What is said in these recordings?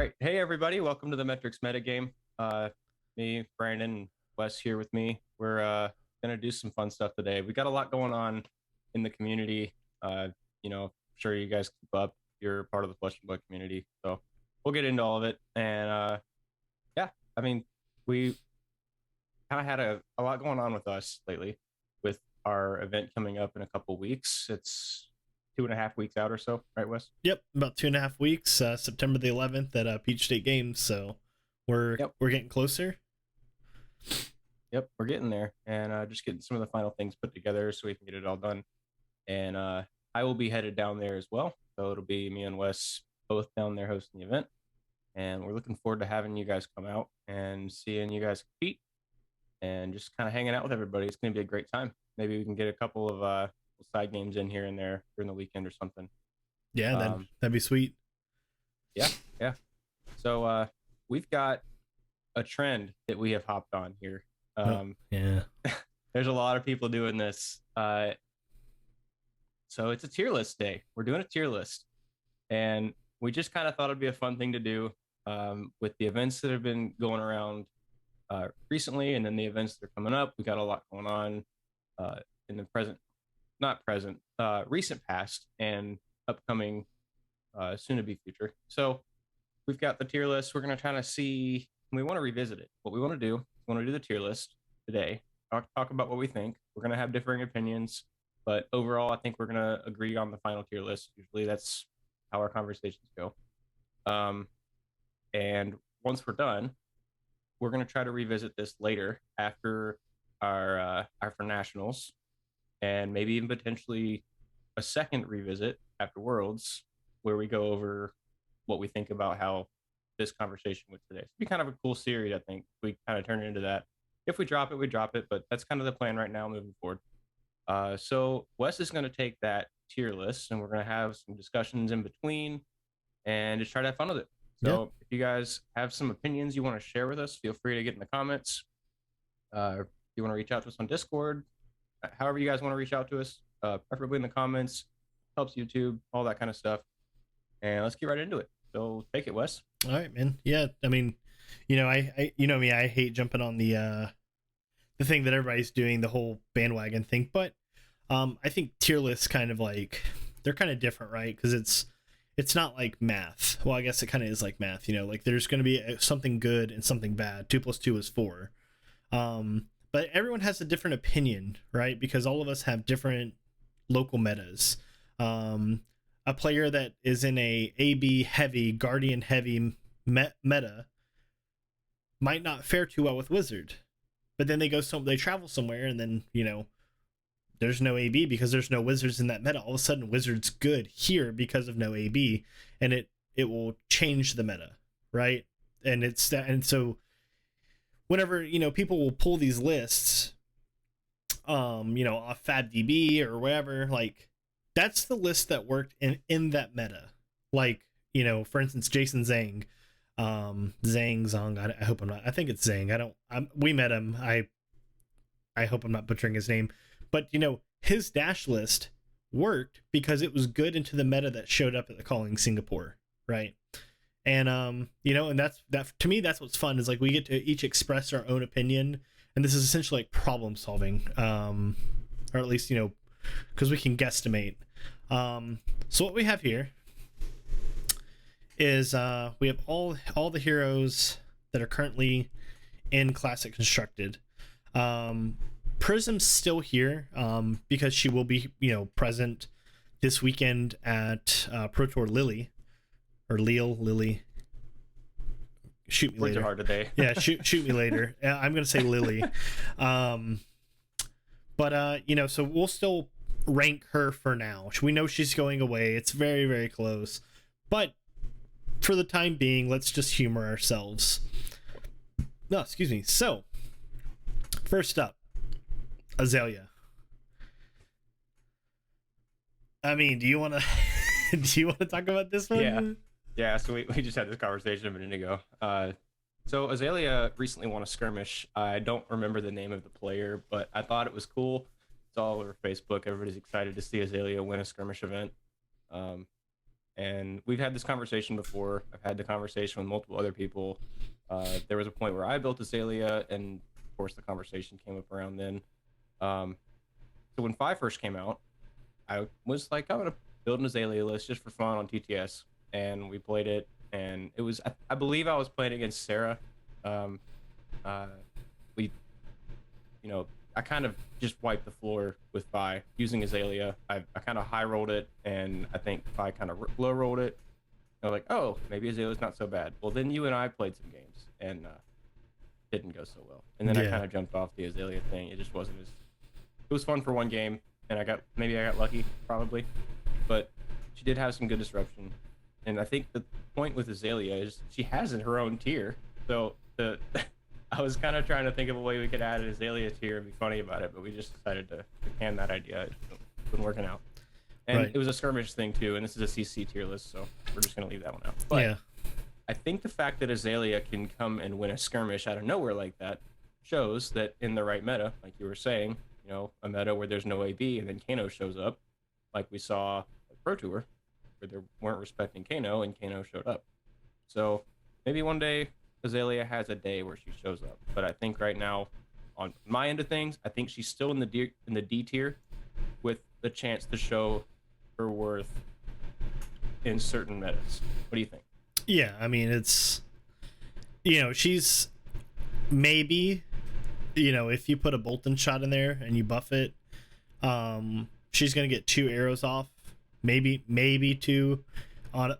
right. Hey, everybody. Welcome to the Metrix Metagame. Me, Brandon, and Wes here with me. We're going to do some fun stuff today. We got a lot going on in the community. I'm sure you guys keep up. You're part of the Flesh and Blood community. So we'll get into all of it. And yeah, I mean, we kind of had a lot going on with us lately with our event coming up in a couple weeks. It's 2.5 weeks out or so, right, Wes? Yep, about 2.5 weeks. September the 11th at Peach State Games. So we're getting closer. Yep, we're getting there, and just getting some of the final things put together so we can get it all done. And I will be headed down there as well, so it'll be me and Wes both down there hosting the event. And we're looking forward to having you guys come out and seeing you guys compete, and just kind of hanging out with everybody. It's going to be a great time. Maybe we can get a couple of side games in here and there during the weekend or something. Yeah, that'd be sweet. Yeah, yeah. So we've got a trend that we have hopped on here. Yeah. There's a lot of people doing this. So it's a tier list day. We're doing a tier list. And we just kind of thought it'd be a fun thing to do with the events that have been going around recently, and then the events that are coming up. We got a lot going on in the recent past and upcoming soon to be future. So we've got the tier list. We're going to kind of see, we want to revisit it. What we want to do, we want to do the tier list today, talk about what we think. We're going to have differing opinions, but overall, I think we're going to agree on the final tier list. Usually that's how our conversations go. And once we're done, we're going to try to revisit this later after our for nationals, and maybe even potentially a second revisit after Worlds, where we go over what we think about how this conversation went today. It'd be kind of a cool series, I think. We kind of turn it into that. If we drop it, we drop it, but that's kind of the plan right now moving forward. So Wes is going to take that tier list, and we're going to have some discussions in between and just try to have fun with it. So if you guys have some opinions you want to share with us, feel free to get in the comments. If you want to reach out to us on Discord, however you guys want to reach out to us, preferably in the comments, helps YouTube, all that kind of stuff. And let's get right into it. So take it, Wes. All right, man. Yeah, I mean, I you know me, I hate jumping on the thing that everybody's doing, the whole bandwagon thing. But I think tier lists kind of like, they're kind of different, right? Because it's not like math. Well, I guess it kind of is like math. Like there's going to be something good and something bad. 2 + 2 is 4. But everyone has a different opinion, right? Because all of us have different local metas. A player that is in a AB heavy, Guardian heavy meta might not fare too well with Wizard. But then they travel somewhere, and then, there's no AB because there's no Wizards in that meta. All of a sudden, Wizard's good here because of no AB, and it will change the meta, right? And it's that, and so whenever people will pull these lists, off FabDB or whatever, like that's the list that worked in that meta. Like, for instance, Jason Zhang, Zhang. I hope I'm not. I think it's Zhang. We met him. I hope I'm not butchering his name, but his dash list worked because it was good into the meta that showed up at the Calling Singapore, right? And and that's to me, that's what's fun, is like we get to each express our own opinion, and this is essentially like problem solving, or at least because we can guesstimate. So what we have here is we have all the heroes that are currently in Classic Constructed. Prism's still here because she will be present this weekend at Pro Tour Lille. Or Lille. Shoot me Words later. are hard today. Yeah, shoot me later. I'm gonna say Lily. But so we'll still rank her for now. We know she's going away. It's very, very close. But for the time being, let's just humor ourselves. No, excuse me. So first up, Azalea. I mean, do you want to talk about this one? Yeah, so we just had this conversation a minute ago. So Azalea recently won a skirmish. I don't remember the name of the player, but I thought it was cool. It's all over Facebook. Everybody's excited to see Azalea win a skirmish event. And we've had this conversation before. I've had the conversation with multiple other people. There was a point where I built Azalea, and of course the conversation came up around then. So when 5 first came out, I was like, I'm gonna build an Azalea list just for fun on TTS, and we played it, and it was I believe I was playing against Sarah. Um, we, I kind of just wiped the floor with Fi using Azalea. I kind of high rolled it, and I think Fi kind of low rolled it. I was like, oh, maybe Azalea's not so bad. Well, then you and I played some games, and didn't go so well. And then I kind of jumped off the Azalea thing. It just wasn't as. It was fun for one game, and I got lucky, probably, but she did have some good disruption. And I think the point with Azalea is she has her own tier. So I was kind of trying to think of a way we could add an Azalea tier and be funny about it, but we just decided to can that idea. It's been working out. And It was a skirmish thing too, and this is a CC tier list, so we're just gonna leave that one out. But I think the fact that Azalea can come and win a skirmish out of nowhere like that shows that in the right meta, like you were saying, a meta where there's no AB and then Kano shows up, like we saw at Pro Tour, where they weren't respecting Kano and Kano showed up. So maybe one day Azalea has a day where she shows up, but I think right now, on my end of things, I think she's still in the D tier, with the chance to show her worth in certain metas. What do you think? Yeah, I mean, it's she's maybe. If you put a Bolton shot in there and you buff it, she's gonna get 2 arrows off, maybe 2 on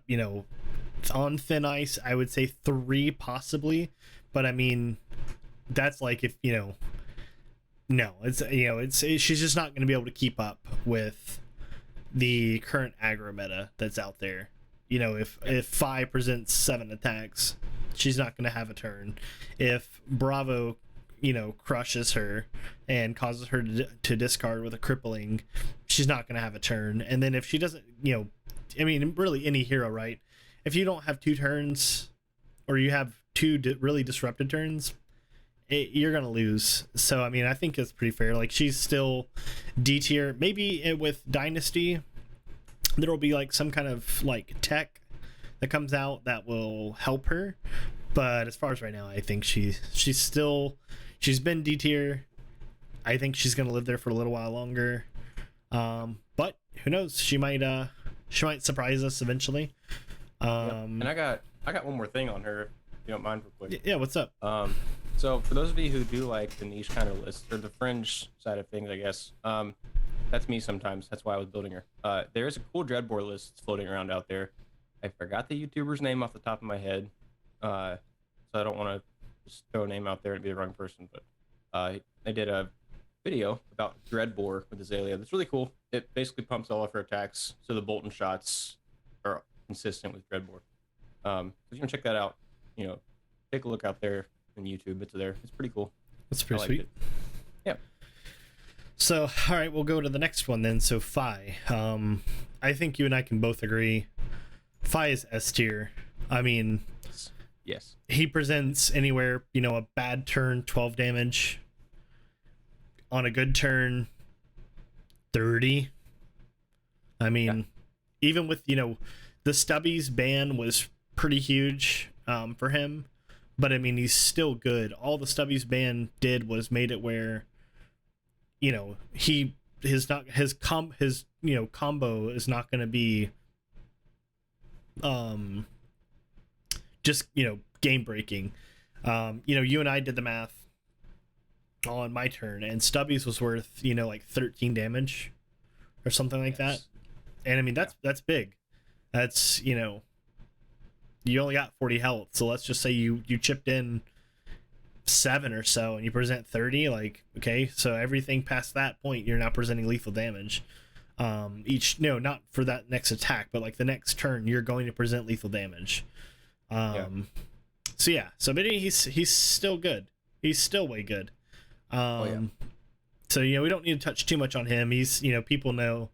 on thin ice. I would say 3 possibly, but I mean that's like if no, it's she's just not gonna be able to keep up with the current aggro meta that's out there. If Fi presents 7 attacks, she's not gonna have a turn. If Bravo crushes her and causes her to discard with a crippling, she's not going to have a turn. And then if she doesn't, I mean, really any hero, right? If you don't have 2 turns, or you have 2 really disrupted turns, you're going to lose. So, I mean, I think it's pretty fair. Like, she's still D tier. Maybe with Dynasty, there will be like some kind of like tech that comes out that will help her. But as far as right now, I think she's been D tier. I think she's gonna live there for a little while longer. But who knows? She might surprise us eventually. And I got one more thing on her, if you don't mind, real quick. Yeah, what's up? So for those of you who do like the niche kind of list or the fringe side of things, I guess, that's me sometimes. That's why I was building her. There is a cool Dreadbore list floating around out there. I forgot the YouTuber's name off the top of my head, so I don't want to just throw a name out there and be the wrong person. But I did a video about Dreadbore with Azalea. That's really cool. It basically pumps all of her attacks, so the Bolton shots are consistent with Dreadbore. So you can check that out. Take a look out there in YouTube. It's there. It's pretty cool. That's pretty sweet. Yeah. So, all right, we'll go to the next one then. So, Fi. I think you and I can both agree. Fi is S tier. I mean, yes. He presents anywhere, a bad turn, 12 damage. On a good turn, 30. I mean, even with, the Stubbies ban was pretty huge for him. But I mean, he's still good. All the Stubbies ban did was made it where, his combo is not going to be just game breaking. You and I did the math on my turn, and Stubbies was worth like 13 damage or something like that. And I mean that's big. That's you only got 40 health, so let's just say you chipped in 7 or so and you present 30. Like, okay, so everything past that point you're not presenting lethal damage. Not for that next attack, but like the next turn you're going to present lethal damage. So but he's still good. He's still way good. So we don't need to touch too much on him. He's people know.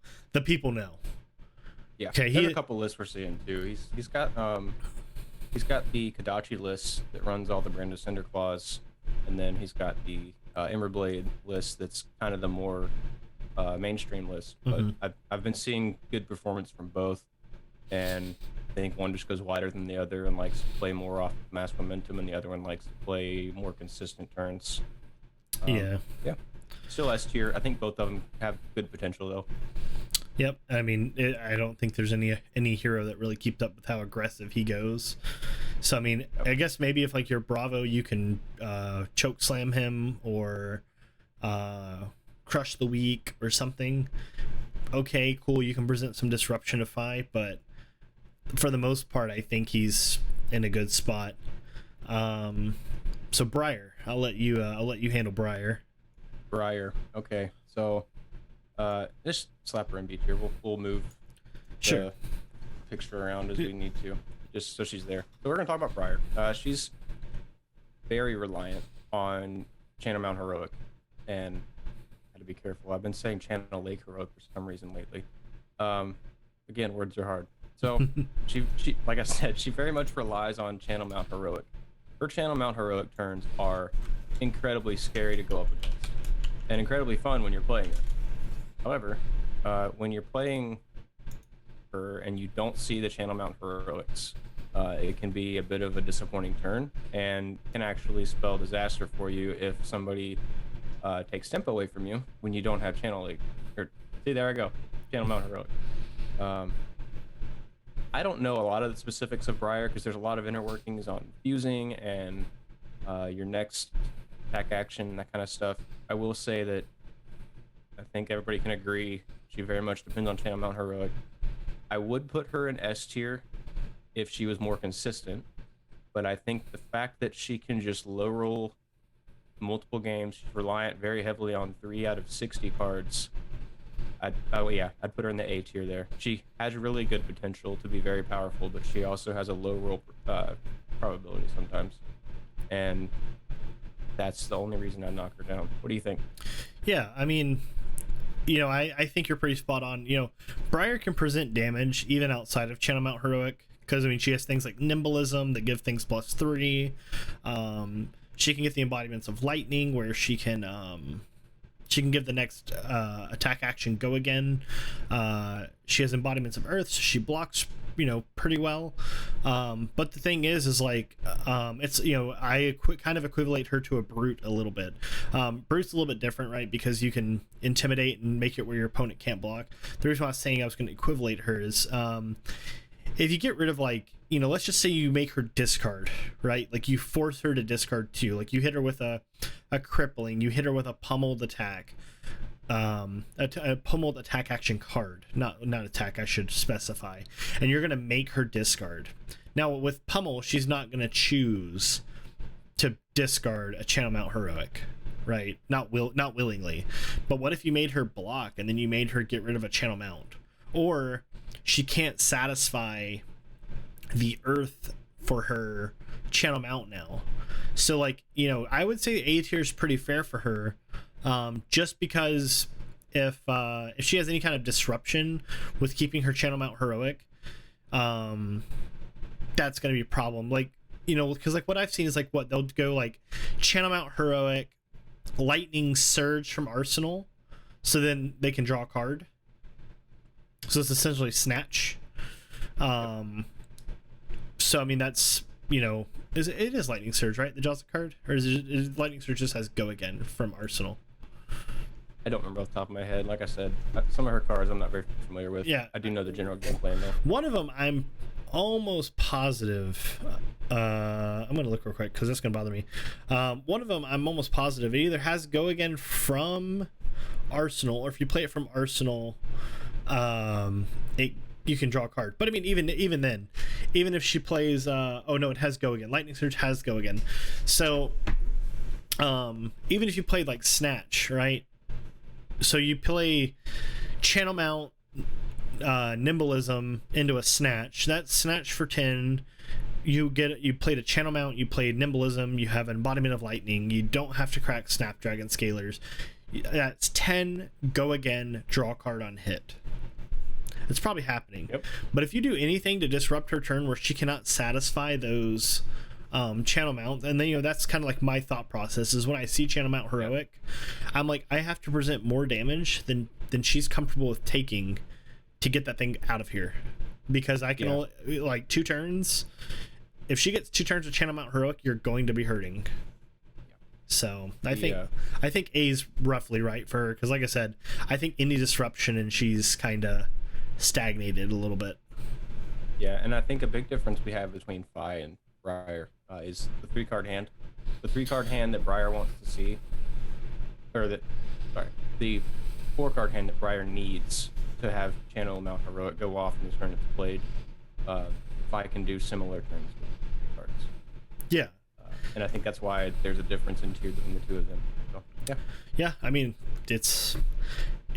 Yeah. Okay. There's a couple lists we're seeing too. He's got the Kadachi list that runs all the Brand of Cinder Claws, and then he's got the Emberblade list that's kind of the more mainstream list. But I've been seeing good performance from both. and I think one just goes wider than the other and likes to play more off mass momentum, and the other one likes to play more consistent turns. Yeah. Still S tier. I think both of them have good potential though. Yep. I mean, I don't think there's any hero that really keeps up with how aggressive he goes. So I mean, I guess maybe if like you're Bravo, you can choke slam him or crush the weak or something. Okay, cool. You can present some disruption to Fi, but for the most part, I think he's in a good spot. So Briar, I'll let you handle Briar. Briar. Okay, so just slap her in B tier. We'll move Sure. the picture around as we need to, just so she's there. So we're gonna talk about Briar. She's very reliant on Channel Mount Heroic, and I had to be careful. I've been saying Channel Lake Heroic for some reason lately. Again, words are hard. So she like I said, she very much relies on Channel Mount Heroic. Her Channel Mount Heroic turns are incredibly scary to go up against, and incredibly fun when you're playing it. However, when you're playing her and you don't see the Channel Mount Heroics, it can be a bit of a disappointing turn and can actually spell disaster for you if somebody takes tempo away from you when you don't have Channel Lake. See, there I go. Channel Mount Heroic. I don't know a lot of the specifics of Briar because there's a lot of inner workings on fusing and your next attack action, that kind of stuff. I will say that I think everybody can agree she very much depends on Channel Mount Heroic. I would put her in S tier if she was more consistent, but I think the fact that she can just low roll multiple games, she's reliant very heavily on 3 out of 60 cards. I'd put her in the A tier there. She has really good potential to be very powerful, but she also has a low roll probability sometimes, and that's the only reason I knock her down. What do you think? Yeah, I mean, I think you're pretty spot on. Briar can present damage even outside of Channel Mount Heroic because I mean she has things like Nimblism that give things +3. She can get the embodiments of lightning where she can give the next attack action go again. She has embodiments of earth, so she blocks pretty well. But the thing is like it's I kind of equivalent her to a brute a little bit. Brute's a little bit different, right? Because you can intimidate and make it where your opponent can't block. The reason why I was saying I was going to equivalent her is if you get rid of like let's just say you make her discard, right? Like you force her to discard 2. Like you hit her with a crippling, you hit her with a pummeled attack, a pummeled attack action card, not attack, I should specify, and you're gonna make her discard. Now with pummel, she's not gonna choose to discard a Channel Mount Heroic, right? Not willingly. But what if you made her block and then you made her get rid of a Channel Mount, or she can't satisfy the earth for her Channel Mount now? So like I would say A tier is pretty fair for her, just because if she has any kind of disruption with keeping her Channel Mount Heroic, that's gonna be a problem. Like because like what I've seen is like what they'll go like Channel Mount Heroic, Lightning Surge from Arsenal, so then they can draw a card. So it's essentially Snatch. So I mean that's it is Lightning Surge, right? The draws a card, or is Lightning Surge just has Go Again from Arsenal? I don't remember off the top of my head. Like I said, some of her cards I'm not very familiar with. Yeah, I do know the general game plan though. One of them I'm almost positive. I'm gonna look real quick because that's gonna bother me. One of them I'm almost positive it either has Go Again from Arsenal, or if you play it from Arsenal, you can draw a card. But I mean, even then, even if she plays, oh no, it has Go Again. Lightning Surge has Go Again. So, even if you played like Snatch, right? So you play Channel Mount, Nimblism into a Snatch. That's Snatch for 10. You played a Channel Mount, you played Nimblism, you have an embodiment of lightning. You don't have to crack Snapdragon Scalers. That's 10 Go Again, draw a card on hit. It's probably happening. Yep. But if you do anything to disrupt her turn where she cannot satisfy those Channel Mount, and then that's kind of like my thought process is when I see Channel Mount Heroic, I'm like, I have to present more damage than she's comfortable with taking to get that thing out of here. because I can only, like 2 turns. If she gets 2 turns with Channel Mount Heroic, you're going to be hurting. So I think A's roughly right for her, because like I said, I think any disruption and she's kind of stagnated a little bit. Yeah, and I think a big difference we have between Fi and Briar is the 3-card hand. The 3-card hand that Briar wants to see, or the 4-card hand that Briar needs to have Channel Mount Heroic go off in the turn it's played. Fi can do similar turns with cards. Yeah. And I think that's why there's a difference in tier between the two of them. So, yeah. Yeah, I mean, is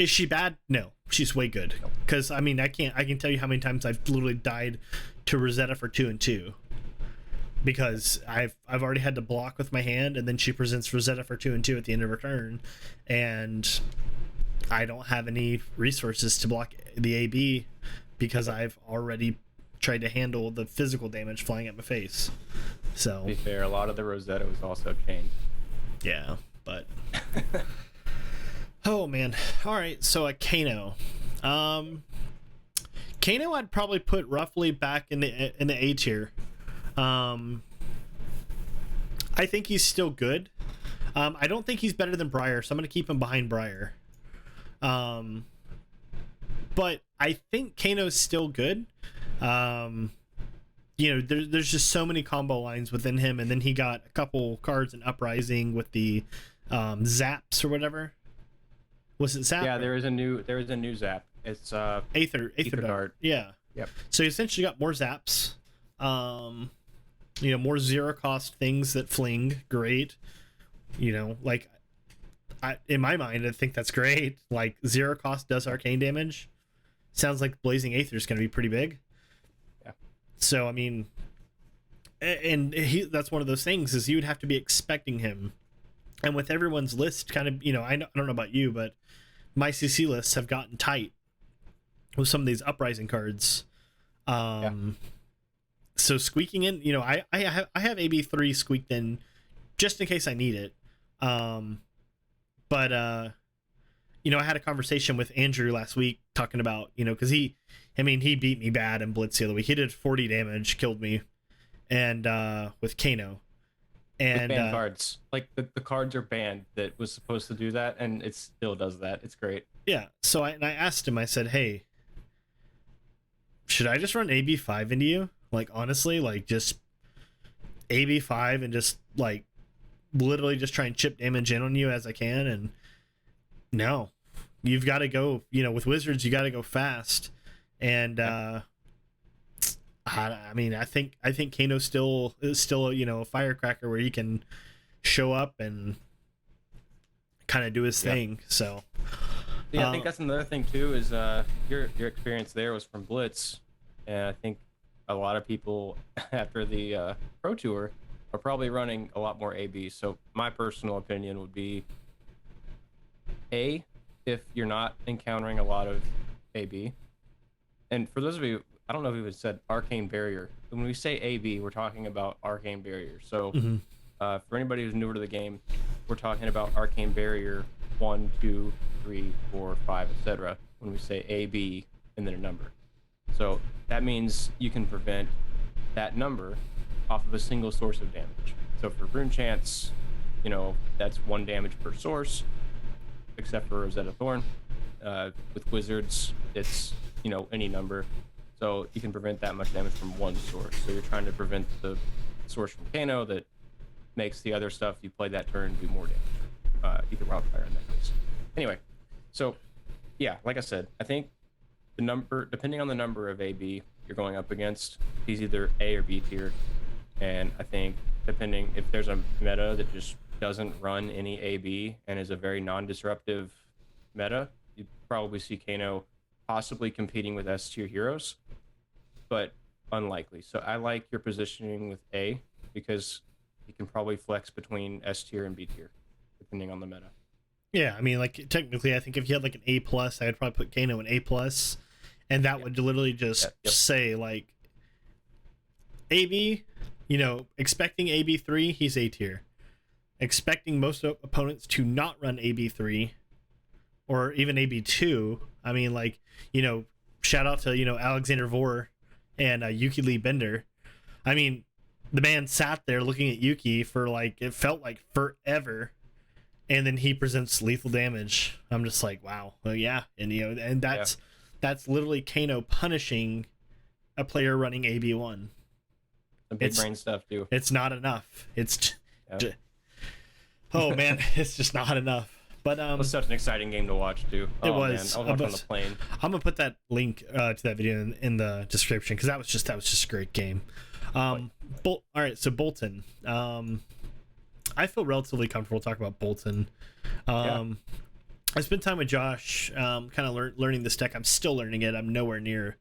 she bad? No, she's way good. Because I mean, I can tell you how many times I've literally died to Rosetta for 2 and 2, because I've already had to block with my hand, and then she presents Rosetta for 2 and 2 at the end of her turn, and I don't have any resources to block the AB because I've already tried to handle the physical damage flying at my face. So, to be fair, a lot of the Rosetta was also chained. Yeah, but oh man. All right, so a Kano. Kano I'd probably put roughly back in the A tier. I think he's still good. I don't think he's better than Briar, so I'm going to keep him behind Briar. But I think Kano's still good. There's just so many combo lines within him, and then he got a couple cards in Uprising with the zaps or whatever. Was it zap? Yeah, there is a new zap. It's Aether Dart. Yeah. Yep. So he essentially got more zaps. More 0 cost things that fling. Great. In my mind, I think that's great. Like 0 cost does arcane damage. Sounds like Blazing Aether is going to be pretty big. So, I mean, and that's one of those things, is you would have to be expecting him. And with everyone's list kind of, I don't know about you, but my CC lists have gotten tight with some of these Uprising cards. So squeaking in, I have AB3 squeaked in just in case I need it. But I had a conversation with Andrew last week talking about, because he beat me bad in Blitz the other week. He did 40 damage, killed me, and with Kano. And with banned cards. Like the cards are banned that was supposed to do that, and it still does that. It's great. Yeah. So I asked him, I said, hey, should I just run AB5 into you? Like, honestly, like just AB5 and just like literally just try and chip damage in on you as I can. And no, you've got to go, with Wizards, you got to go fast. And I think Kano is still a firecracker where he can show up and kind of do his thing. So yeah, I think that's another thing too, is your experience there was from Blitz, and I think a lot of people after the Pro Tour are probably running a lot more AB. So my personal opinion would be A, if you're not encountering a lot of AB. And for those of you, I don't know if we said Arcane Barrier. When we say AB, we're talking about Arcane Barrier. So for anybody who's newer to the game, we're talking about Arcane Barrier 1, 2, 3, 4, 5, etc. when we say AB and then a number. So that means you can prevent that number off of a single source of damage. So for Rune Chance, that's 1 damage per source, except for Rosetta Thorn. With Wizards, it's any number, so you can prevent that much damage from 1 source. So you're trying to prevent the source from Kano that makes the other stuff you play that turn do more damage. Either Wildfire in that case. Anyway, so yeah, like I said, I think the number, depending on the number of AB you're going up against, he's either A or B tier. And I think depending if there's a meta that just doesn't run any AB and is a very non-disruptive meta, you'd probably see Kano possibly competing with S tier heroes, but unlikely. So I like your positioning with A because he can probably flex between S tier and B tier depending on the meta. Yeah, I mean, like technically, I think if you had like an A+, I would probably put Kano in A+, and that would literally just say like AB, expecting AB3, he's A tier. Expecting most opponents to not run AB3 or even AB2. I mean, like, shout out to, Alexander Vore and Yuki Lee Bender. I mean, the man sat there looking at Yuki for like, it felt like forever, and then he presents lethal damage. I'm just like, wow, well, yeah, and and that's literally Kano punishing a player running AB1. Some big brain stuff too. It's not enough. Oh man, it's just not enough. But it was such an exciting game to watch too. It was. Man. I was watching on the plane. I'm gonna put that link to that video in the description because that was just a great game. All right, so Bolton. I feel relatively comfortable talking about Bolton. I spent time with Josh, kind of learning this deck. I'm still learning it. I'm nowhere near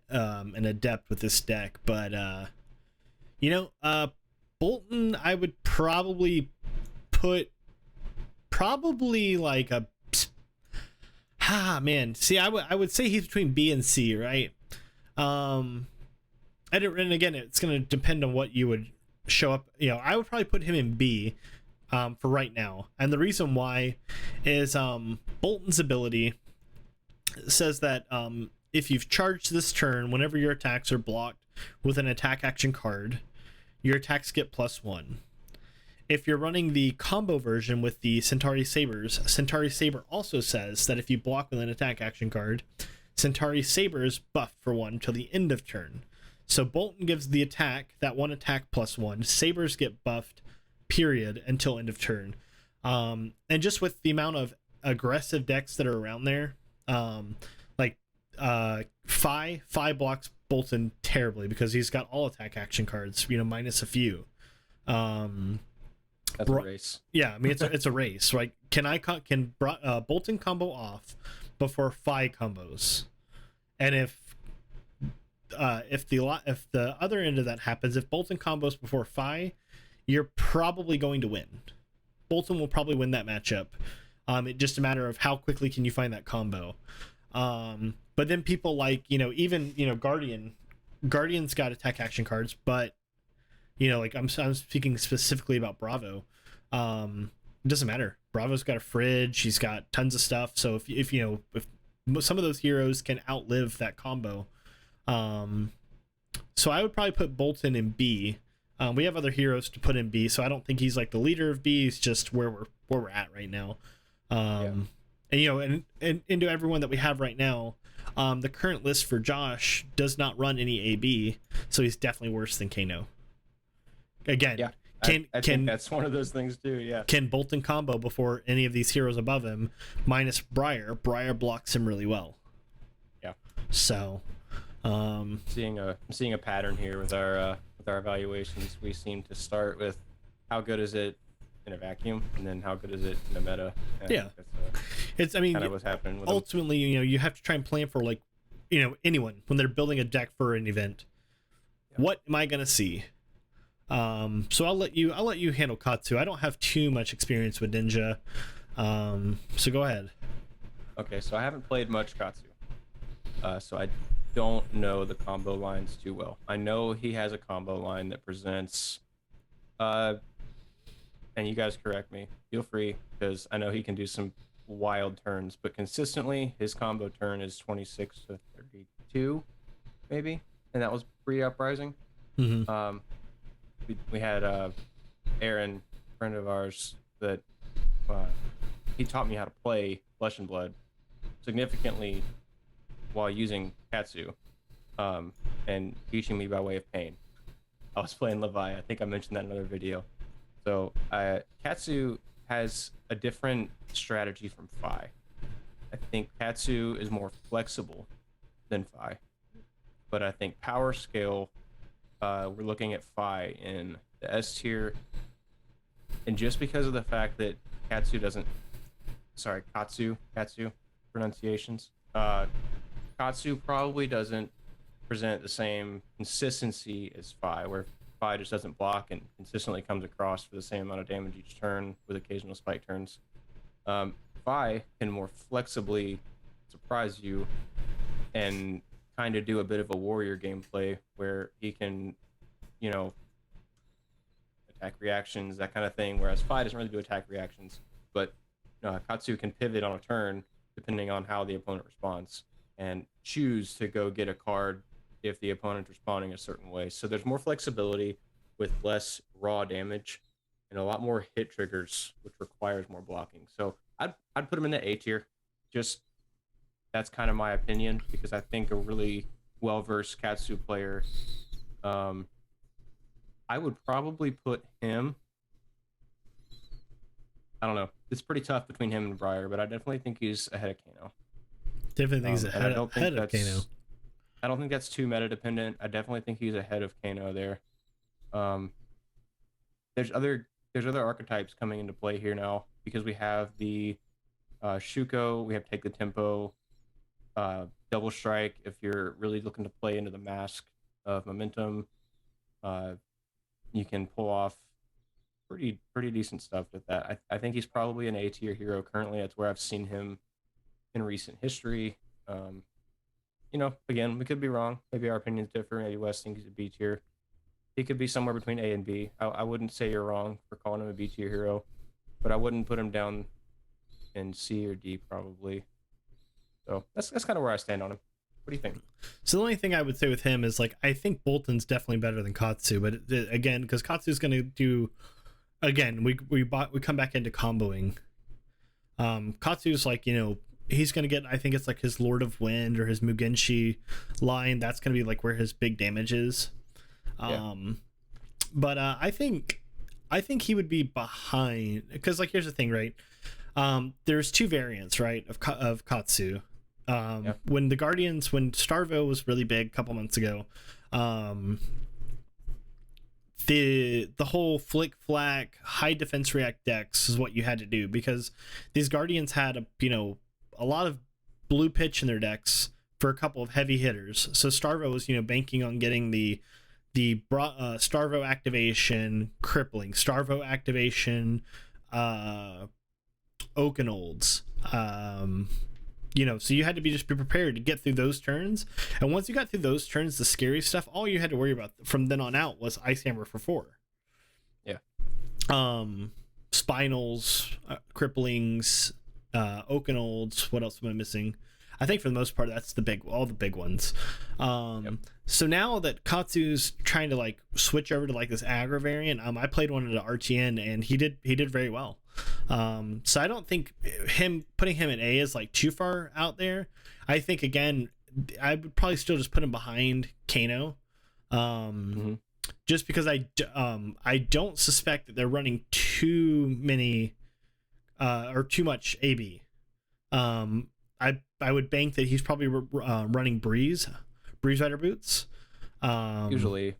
an adept with this deck, but Bolton, I would probably put like a man. See, I would say he's between B and C, right? And again, it's gonna depend on what you would show up. I would probably put him in B for right now, and the reason why is Bolton's ability says that if you've charged this turn, whenever your attacks are blocked with an attack action card, your attacks get +1. If you're running the combo version with the Centauri Sabers, Centauri Saber also says that if you block with an attack action card, Centauri Saber is buffed for 1 till the end of turn. So Bolton gives the attack, that 1 attack +1. Sabers get buffed, period, until end of turn. And just with the amount of aggressive decks that are around there, Fi blocks Bolton terribly because he's got all attack action cards, minus a few. That's a race. Yeah, I mean it's a race, right? Can Bolton combo off before Fi combos, and if the other end of that happens, if Bolton combos before Fi, you're probably going to win. Bolton will probably win that matchup. It's just a matter of how quickly can you find that combo. But then people like Guardian's got attack action cards, but I'm speaking specifically about Bravo. It doesn't matter. Bravo's got a fridge. He's got tons of stuff. So if some of those heroes can outlive that combo, so I would probably put Bolton in B. We have other heroes to put in B, so I don't think he's like the leader of B. He's just where we're at right now. And into everyone that we have right now, the current list for Josh does not run any AB, so he's definitely worse than Kano. Again, yeah, I think that's one of those things too. Yeah, can Bolton combo before any of these heroes above him, minus Briar. Briar blocks him really well. Yeah. So, seeing a pattern here with our evaluations, we seem to start with how good is it in a vacuum, and then how good is it in a meta. Yeah, it's kind of what's happening with ultimately them. You have to try and plan for anyone when they're building a deck for an event. Yeah. What am I gonna see? So I'll let you handle Katsu. I don't have too much experience with Ninja, so go ahead. Okay, so I haven't played much Katsu, so I don't know the combo lines too well. I know he has a combo line that presents and you guys correct me, feel free, because I know he can do some wild turns, but consistently his combo turn is 26 to 32 maybe, and that was pre-uprising. Mm-hmm. We had Aaron, a friend of ours, that he taught me how to play Flesh and Blood significantly while using Katsu, and teaching me by way of pain. I was playing Levi. I think I mentioned that in another video. So Katsu has a different strategy from Fi. I think Katsu is more flexible than Fi, but I think power scale, we're looking at Fi in the S tier, and just because of the fact that Katsu pronunciations, Katsu probably doesn't present the same consistency as Fi, where Fi just doesn't block and consistently comes across for the same amount of damage each turn with occasional spike turns. Fi can more flexibly surprise you and kind of do a bit of a warrior gameplay where he can, attack reactions, that kind of thing, whereas Fi doesn't really do attack reactions, but Katsu can pivot on a turn depending on how the opponent responds and choose to go get a card if the opponent's responding a certain way. So there's more flexibility with less raw damage and a lot more hit triggers, which requires more blocking. So I'd put him in the A tier. Just that's kind of my opinion, because I think a really well-versed Katsu player, I would probably put him. I don't know. It's pretty tough between him and Briar, but I definitely think he's ahead of Kano. Definitely think he's ahead of Kano. I don't think that's too meta dependent. I definitely think he's ahead of Kano there. There's other archetypes coming into play here now, because we have the Shuko, we have Take the Tempo, Double Strike. If you're really looking to play into the mask of momentum, you can pull off pretty decent stuff with that. I think he's probably an A tier hero currently. That's where I've seen him in recent history. Again, we could be wrong. Maybe our opinions differ. Maybe Wes thinks he's a B tier. He could be somewhere between A and B. I wouldn't say you're wrong for calling him a B tier hero, but I wouldn't put him down in C or D probably. So that's kind of where I stand on him. What do you think? So the only thing I would say with him is, like, I think Bolton's definitely better than Katsu, but again, because Katsu's going to do, again, we come back into comboing. Katsu's like, he's going to get, I think it's like his Lord of Wind or his Mugenshi line. That's going to be like where his big damage is. Yeah. But I think he would be behind, because, like, here's the thing, right? There's two variants, right, of Katsu. When Starvo was really big a couple months ago, the whole flick flack high defense react decks is what you had to do, because these Guardians had a lot of blue pitch in their decks for a couple of heavy hitters. So Starvo was banking on getting the Starvo activation, crippling Starvo activation, Oakenolds. So you had to be prepared to get through those turns. And once you got through those turns, the scary stuff, all you had to worry about from then on out was Ice Hammer for 4. Yeah. Spinals, cripplings, Oakenolds. What else am I missing? I think for the most part, that's all the big ones. So now that Katsu's trying to like switch over to like this aggro variant, I played one at RTN and he did very well. So I don't think putting him in A is like too far out there. I think, again, I would probably still just put him behind Kano. Just because I don't suspect that they're running too many or too much AB. I would bank that he's probably running Breeze Rider boots. Usually,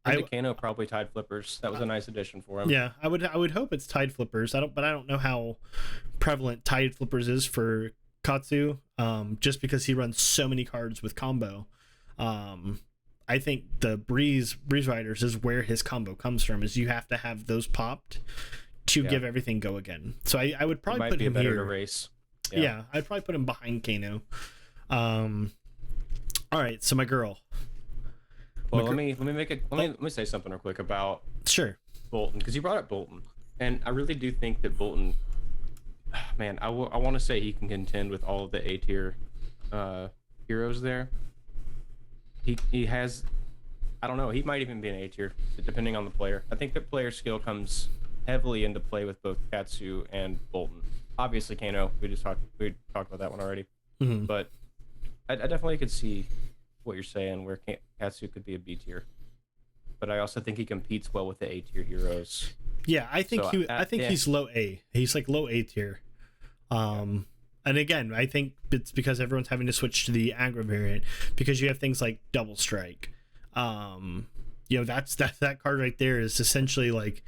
I think Kano probably Tide Flippers. That was a nice addition for him. Yeah, I would hope it's Tide Flippers. I don't know how prevalent Tide Flippers is for Katsu. Just because he runs so many cards with combo. I think the Breeze Riders is where his combo comes from. Is you have to have those popped to give everything go again. So I would probably put him here. To race. Yeah, I'd probably put him behind Kano. All right, so my girl. Well, let me say something real quick about Bolton, because you brought up Bolton, and I really do think that Bolton, man, I want to say he can contend with all of the A tier heroes there. He has, I don't know, he might even be an A tier depending on the player. I think that player skill comes heavily into play with both Katsu and Bolton. Obviously Kano, we talked about that one already. But I definitely could see what you're saying, where Katsu could be a B tier, but I also think he competes well with the A tier heroes. Yeah, I think he's low A. He's like low A tier. And again, I think it's because everyone's having to switch to the aggro variant, because you have things like Double Strike. That's that card right there is essentially like,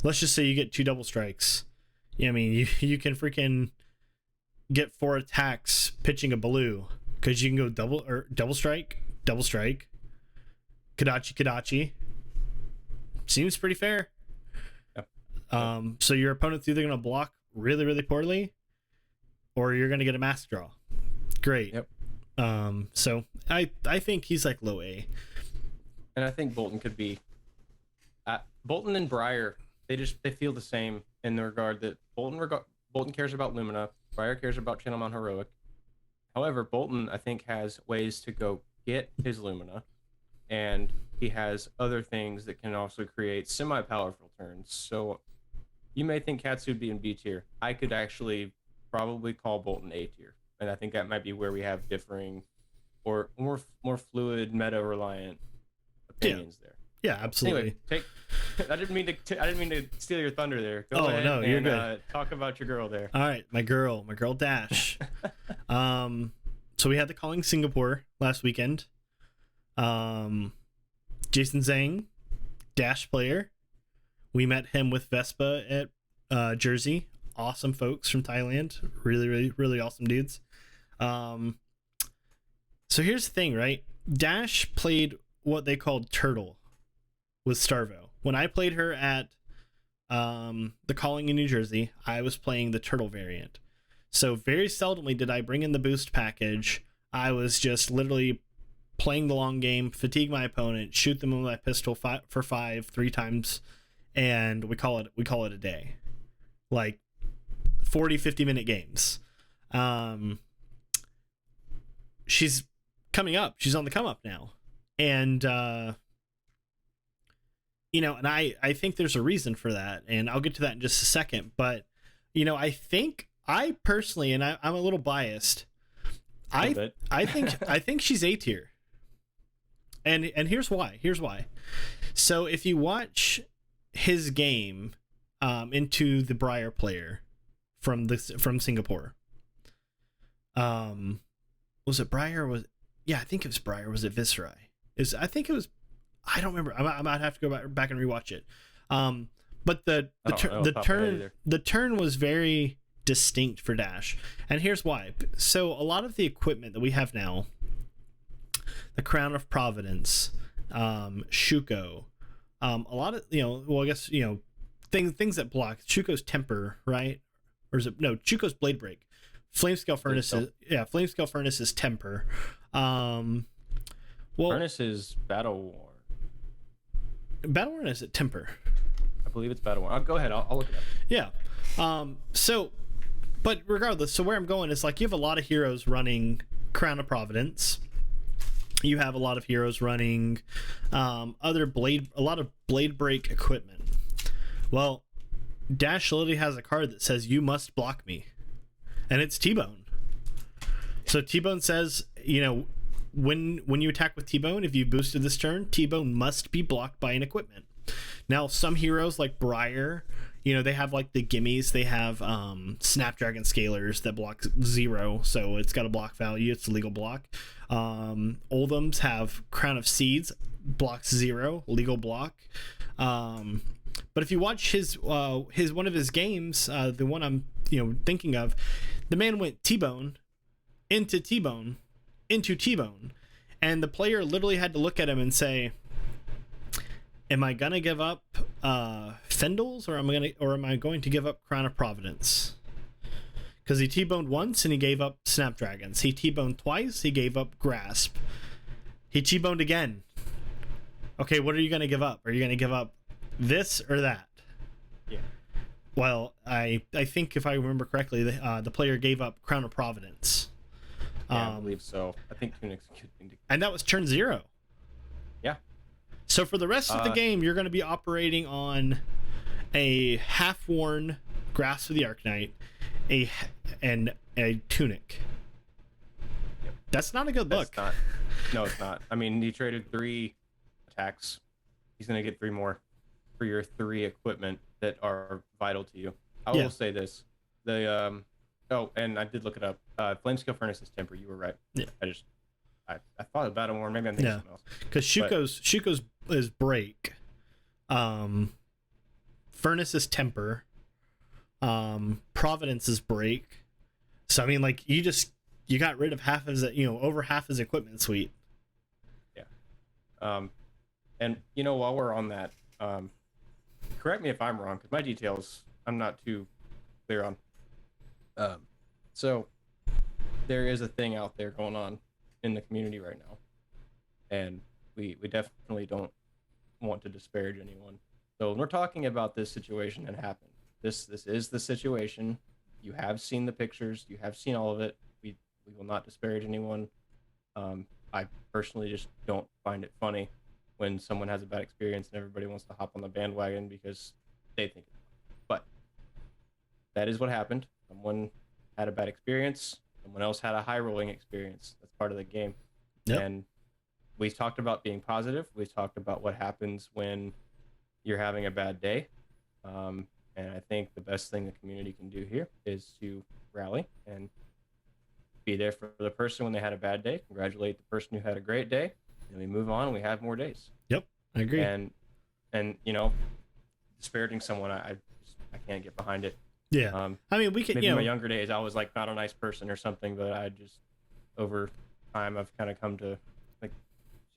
let's just say you get 2 Double Strikes. I mean, you can freaking get 4 attacks pitching a blue, because you can go double strike, Kadachi. Seems pretty fair. Yep. So your opponent's either going to block really, really poorly, or you're going to get a mask draw. Great. Yep. So I think he's like low A. And I think Bolton could be Bolton and Briar. They feel the same in the regard that Bolton cares about Lumina, Briar cares about Channel Mount Heroic. However, Bolton, I think, has ways to go get his Lumina, and he has other things that can also create semi-powerful turns. So you may think Katsu would be in B tier. I could actually probably call Bolton A tier, and I think that might be where we have differing or more fluid, meta reliant opinions there. Yeah, Anyway, absolutely. I didn't mean to steal your thunder there. Go Oh, ahead no, you're and good. talk about your girl there. All right, my girl Dash. So we had the calling Singapore last weekend. Jason Zhang, Dash player. We met him with Vespa at Jersey. Awesome folks from Thailand. Really, really, really awesome dudes. So here's the thing, right? Dash played what they called Turtle with Starvo. When I played her at the calling in New Jersey, I was playing the Turtle variant. So very seldomly did I bring in the boost package. I was just literally playing the long game, fatigue my opponent, shoot them with my pistol for 5 3 times, and we call it a day. Like 40-50 minute games. She's coming up. She's on the come up now. And and I think there's a reason for that, and I'll get to that in just a second. But I personally, and I'm a little biased, I think she's A tier. And here's why. So if you watch his game into the Briar player from Singapore, was it Briar? I think it was Briar. Was it Viserai? I don't remember. I might have to go back and rewatch it. But the turn was very distinct for Dash, and here's why. So a lot of the equipment that we have now, the Crown of Providence, Shuko, a lot of I guess things that block Shuko's temper, right? Or is it no Shuko's blade break? Flamescale Furnace is temper. Furnace is Battle War. Battle War is it temper? I believe it's Battle War. Go ahead. I'll look it up. Yeah. But regardless, so where I'm going is like you have a lot of heroes running Crown of Providence. You have a lot of heroes running a lot of blade break equipment. Well, Dash literally has a card that says you must block me, and it's T-Bone. So T-Bone says, when you attack with T-Bone, if you boosted this turn, T-Bone must be blocked by an equipment. Now, some heroes like Briar, they have like the gimmies. They have Snapdragon Scalers that block 0, so it's got a block value. It's a legal block. Oldhams have Crown of Seeds, blocks 0, legal block. But if you watch his one of his games, the one I'm thinking of, the man went T-Bone into T-Bone into T-Bone, and the player literally had to look at him and say, am I gonna give up Fendels, or am I going to give up Crown of Providence? Because he T-boned once and he gave up Snapdragons. He T-boned twice, he gave up Grasp. He T-boned again. Okay, what are you gonna give up? Are you gonna give up this or that? Yeah. Well, I think if I remember correctly, the player gave up Crown of Providence. Yeah, I believe so. I think Tunic's a good thing to... And that was turn 0. Yeah. So for the rest of the game, you're going to be operating on a half-worn Grasp of the Arknight, and a Tunic. Yep. That's not a good look. No, it's not. I mean, he traded 3 attacks. He's going to get 3 more for your 3 equipment that are vital to you. I will say this. And I did look it up. Flamescale Furnace is temper. You were right. Yeah. I thought of Battle War. Maybe I'm thinking something else. Because Shuko's is break. Furnace is temper. Providence is break. So I mean, like you got rid of half of his, over half his equipment suite. Yeah. And while we're on that, correct me if I'm wrong, because my details I'm not too clear on. So there is a thing out there going on in the community right now, and we definitely don't want to disparage anyone. So when we're talking about this situation that happened, this is the situation. You have seen the pictures, you have seen all of it. We will not disparage anyone. I personally just don't find it funny when someone has a bad experience and everybody wants to hop on the bandwagon because they think it's fun. But that is what happened. Someone had a bad experience. Someone else had a high rolling experience. That's part of the game. Yep. And we've talked about being positive. We've talked about what happens when you're having a bad day. And I think the best thing the community can do here is to rally and be there for the person when they had a bad day. Congratulate the person who had a great day, and we move on and we have more days. Yep, I agree. And disparaging someone, I can't get behind it. Yeah. I mean, we could, maybe in my younger days I was like not a nice person or something, but I just over time I've kind of come to like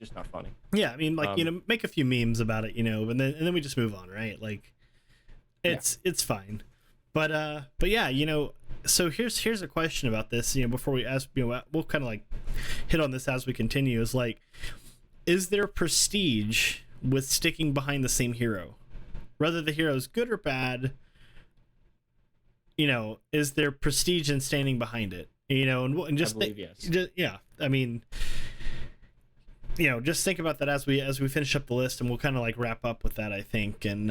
it's just not funny. Yeah, I mean, like make a few memes about it, and then we just move on, right? Like it's fine. But yeah, so here's a question about this, before we ask, we'll kind of like hit on this as we continue, is like, is there prestige with sticking behind the same hero? Whether the hero is good or bad, is there prestige in standing behind it? And just I believe yes. Yeah, I mean, just think about that as we finish up the list, and we'll kind of like wrap up with that, I think. And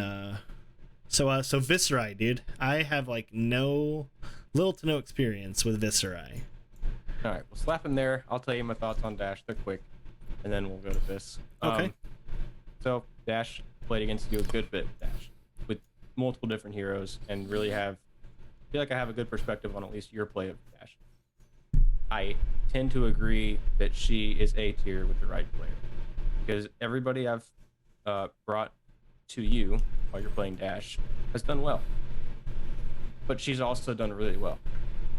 so Viscerai, dude, I have like little to no experience with Viscerai. All right, we'll slap him there. I'll tell you my thoughts on Dash. They're quick, and then we'll go to Vis. Okay. So Dash played against you a good bit, Dash, with multiple different heroes, and really feel like I have a good perspective on at least your play of Dash. I tend to agree that she is A tier with the right player, because everybody I've brought to you while you're playing Dash has done well, but she's also done really well,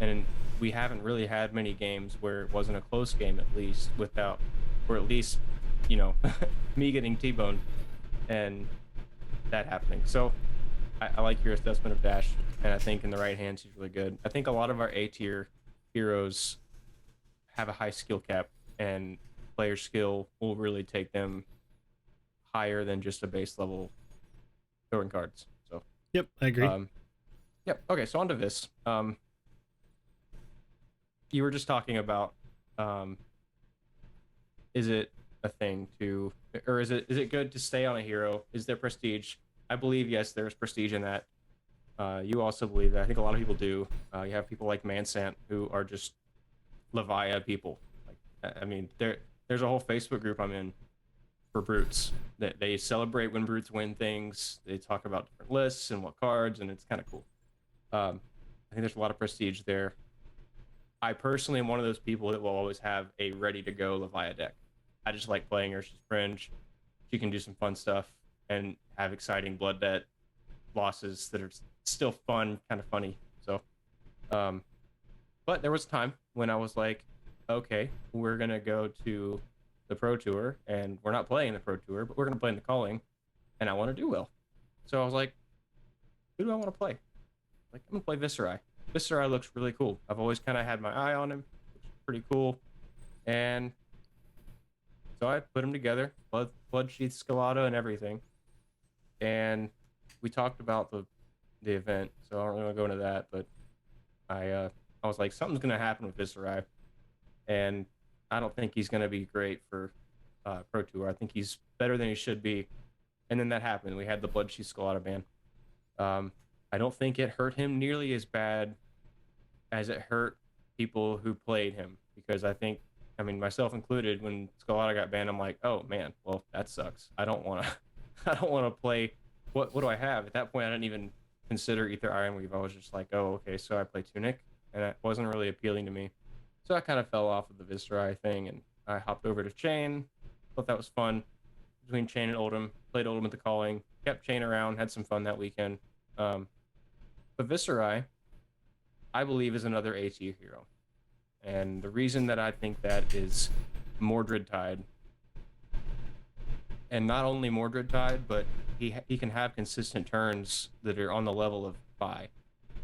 and we haven't really had many games where it wasn't a close game, at least without, or at least me getting T-boned and that happening. So I like your assessment of Dash, and I think in the right hands she's really good. I think a lot of our A tier heroes have a high skill cap, and player skill will really take them higher than just a base level throwing cards. So yep, I agree. Yep. Okay, so on to Vis. You were just talking about is it a thing to, or is it good to stay on a hero? Is there prestige? I believe yes, there's prestige in that. You also believe that. I think a lot of people do. You have people like Mansant who are just Levia people. Like, I mean, there's a whole Facebook group I'm in for brutes that they celebrate when brutes win things. They talk about different lists and what cards, and it's kind of cool. I think there's a lot of prestige there. I personally am one of those people that will always have a ready-to-go Levia deck. I just like playing her. She's fringe. She can do some fun stuff and have exciting blood debt losses that are still fun, kind of funny. So, but there was a time when I was like, okay, we're going to go to the Pro Tour, and we're not playing the Pro Tour, but we're going to play in the Calling, and I want to do well. So I was like, who do I want to play? Like, I'm going to play Viscerai. Viscerai looks really cool. I've always kind of had my eye on him. Looks pretty cool. And so I put him together, Bloodsheath, Scalata, and everything. And we talked about the event, so I don't really want to go into that, but I was like, something's going to happen with Viscerai, and I don't think he's going to be great for Pro Tour. I think he's better than he should be. And then that happened. We had the Bloodsheath Scalata ban. I don't think it hurt him nearly as bad as it hurt people who played him, because I mean, myself included, when Scalata got banned, I'm like, oh man, well, that sucks. I don't want to play. What do I have? At that point, I didn't even consider Ether Ironweave. I was just like, oh, okay, so I play Tunic, and it wasn't really appealing to me. So I kind of fell off of the Viscerai thing, and I hopped over to Chain. Thought that was fun. Between Chain and Oldhim, played Oldhim at the Calling, kept Chain around, had some fun that weekend. But Viscerai, I believe, is another AT hero. And the reason that I think that is Mordred Tide. And not only Mordred Tide, but he can have consistent turns that are on the level of Vi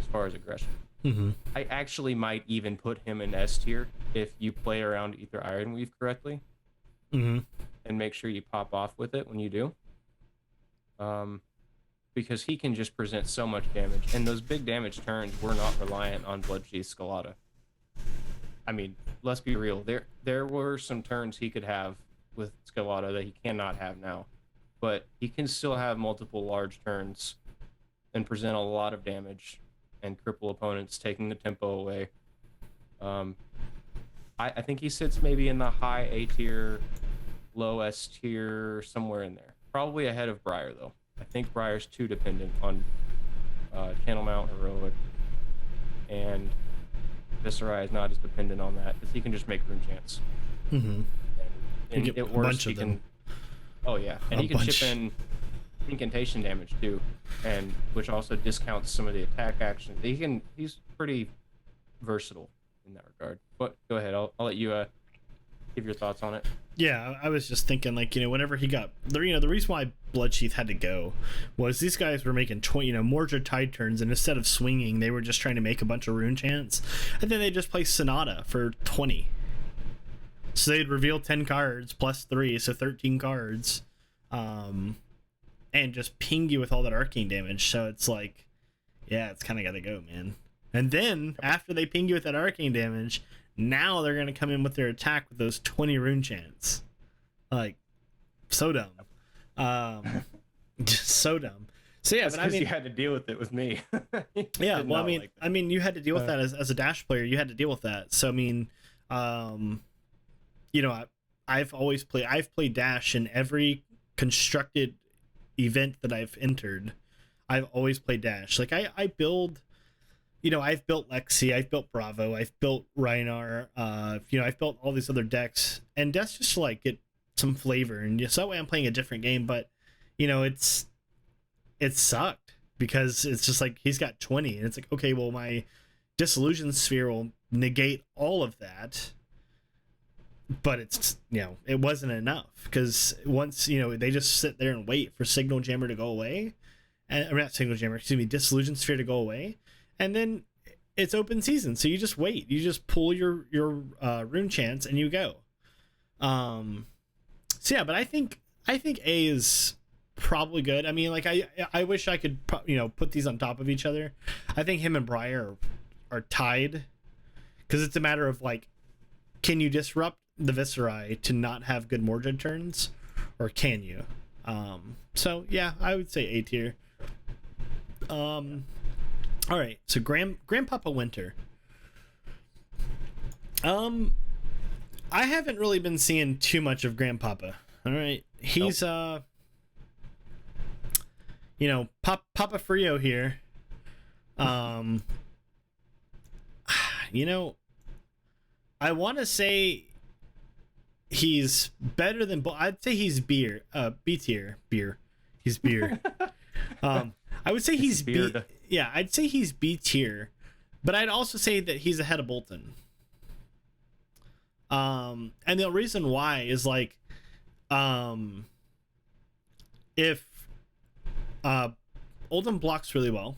as far as aggression. Mm-hmm. I actually might even put him in S tier if you play around Ether Ironweave correctly. Mm-hmm. And make sure you pop off with it when you do. Because he can just present so much damage. And those big damage turns were not reliant on Bloodsheath Scalata. I mean, let's be real. There were some turns he could have with Scalata that he cannot have now. But he can still have multiple large turns and present a lot of damage and cripple opponents, taking the tempo away. I think he sits maybe in the high A tier, low S tier, somewhere in there. Probably ahead of Briar, though. I think Briar's too dependent on Channel Mount, Heroic, and Viscerai is not as dependent on that because he can just make rune chance. Mm-hmm. And it works. He can. Oh yeah, and he can chip in incantation damage too, and which also discounts some of the attack action. He's pretty versatile in that regard. But go ahead, I'll let you give your thoughts on it. Yeah, I was just thinking, like, whenever he got the reason why Bloodsheath had to go was these guys were making Mordred tide turns, and instead of swinging, they were just trying to make a bunch of rune chants, and then they just play Sonata for 20. So they'd reveal 10 cards plus 3, so 13 cards, and just ping you with all that arcane damage. So it's like, yeah, it's kind of got to go, man. And then after they ping you with that arcane damage, now they're going to come in with their attack with those 20 rune chants. Like, so dumb. Just so dumb. So yeah, that's but I mean, you had to deal with it with me. Yeah, well, I mean, you had to deal with that as a Dash player. You had to deal with that. So I mean, I've played Dash in every constructed event that I've entered. I've always played Dash. Like I build. I've built Lexi, I've built Bravo, I've built Rhinar, I've built all these other decks, and that's just to, like, get some flavor, and so that way I'm playing a different game. But it sucked because it's just like he's got 20, and it's like, okay, well, my Disillusion Sphere will negate all of that, but it's it wasn't enough, because once they just sit there and wait for Signal Jammer to go away, and not Signal Jammer, excuse me, Disillusion Sphere to go away. And then it's open season, so you just wait. You just pull your rune chants and you go. So yeah, but I think A is probably good. I mean, like I wish I could put these on top of each other. I think him and Briar are tied, because it's a matter of, like, can you disrupt the Viscerai to not have good Mordred turns, or can you? So yeah, I would say A tier. All right, so Grandpapa Winter. I haven't really been seeing too much of Grandpapa. All right, he's Papa Frio here. I want to say he's better than. I'd say he's B tier. He's beer. I would say he's B. Yeah, I'd say he's B tier, but I'd also say that he's ahead of Bolton. And the reason why is, like, if Oldham blocks really well,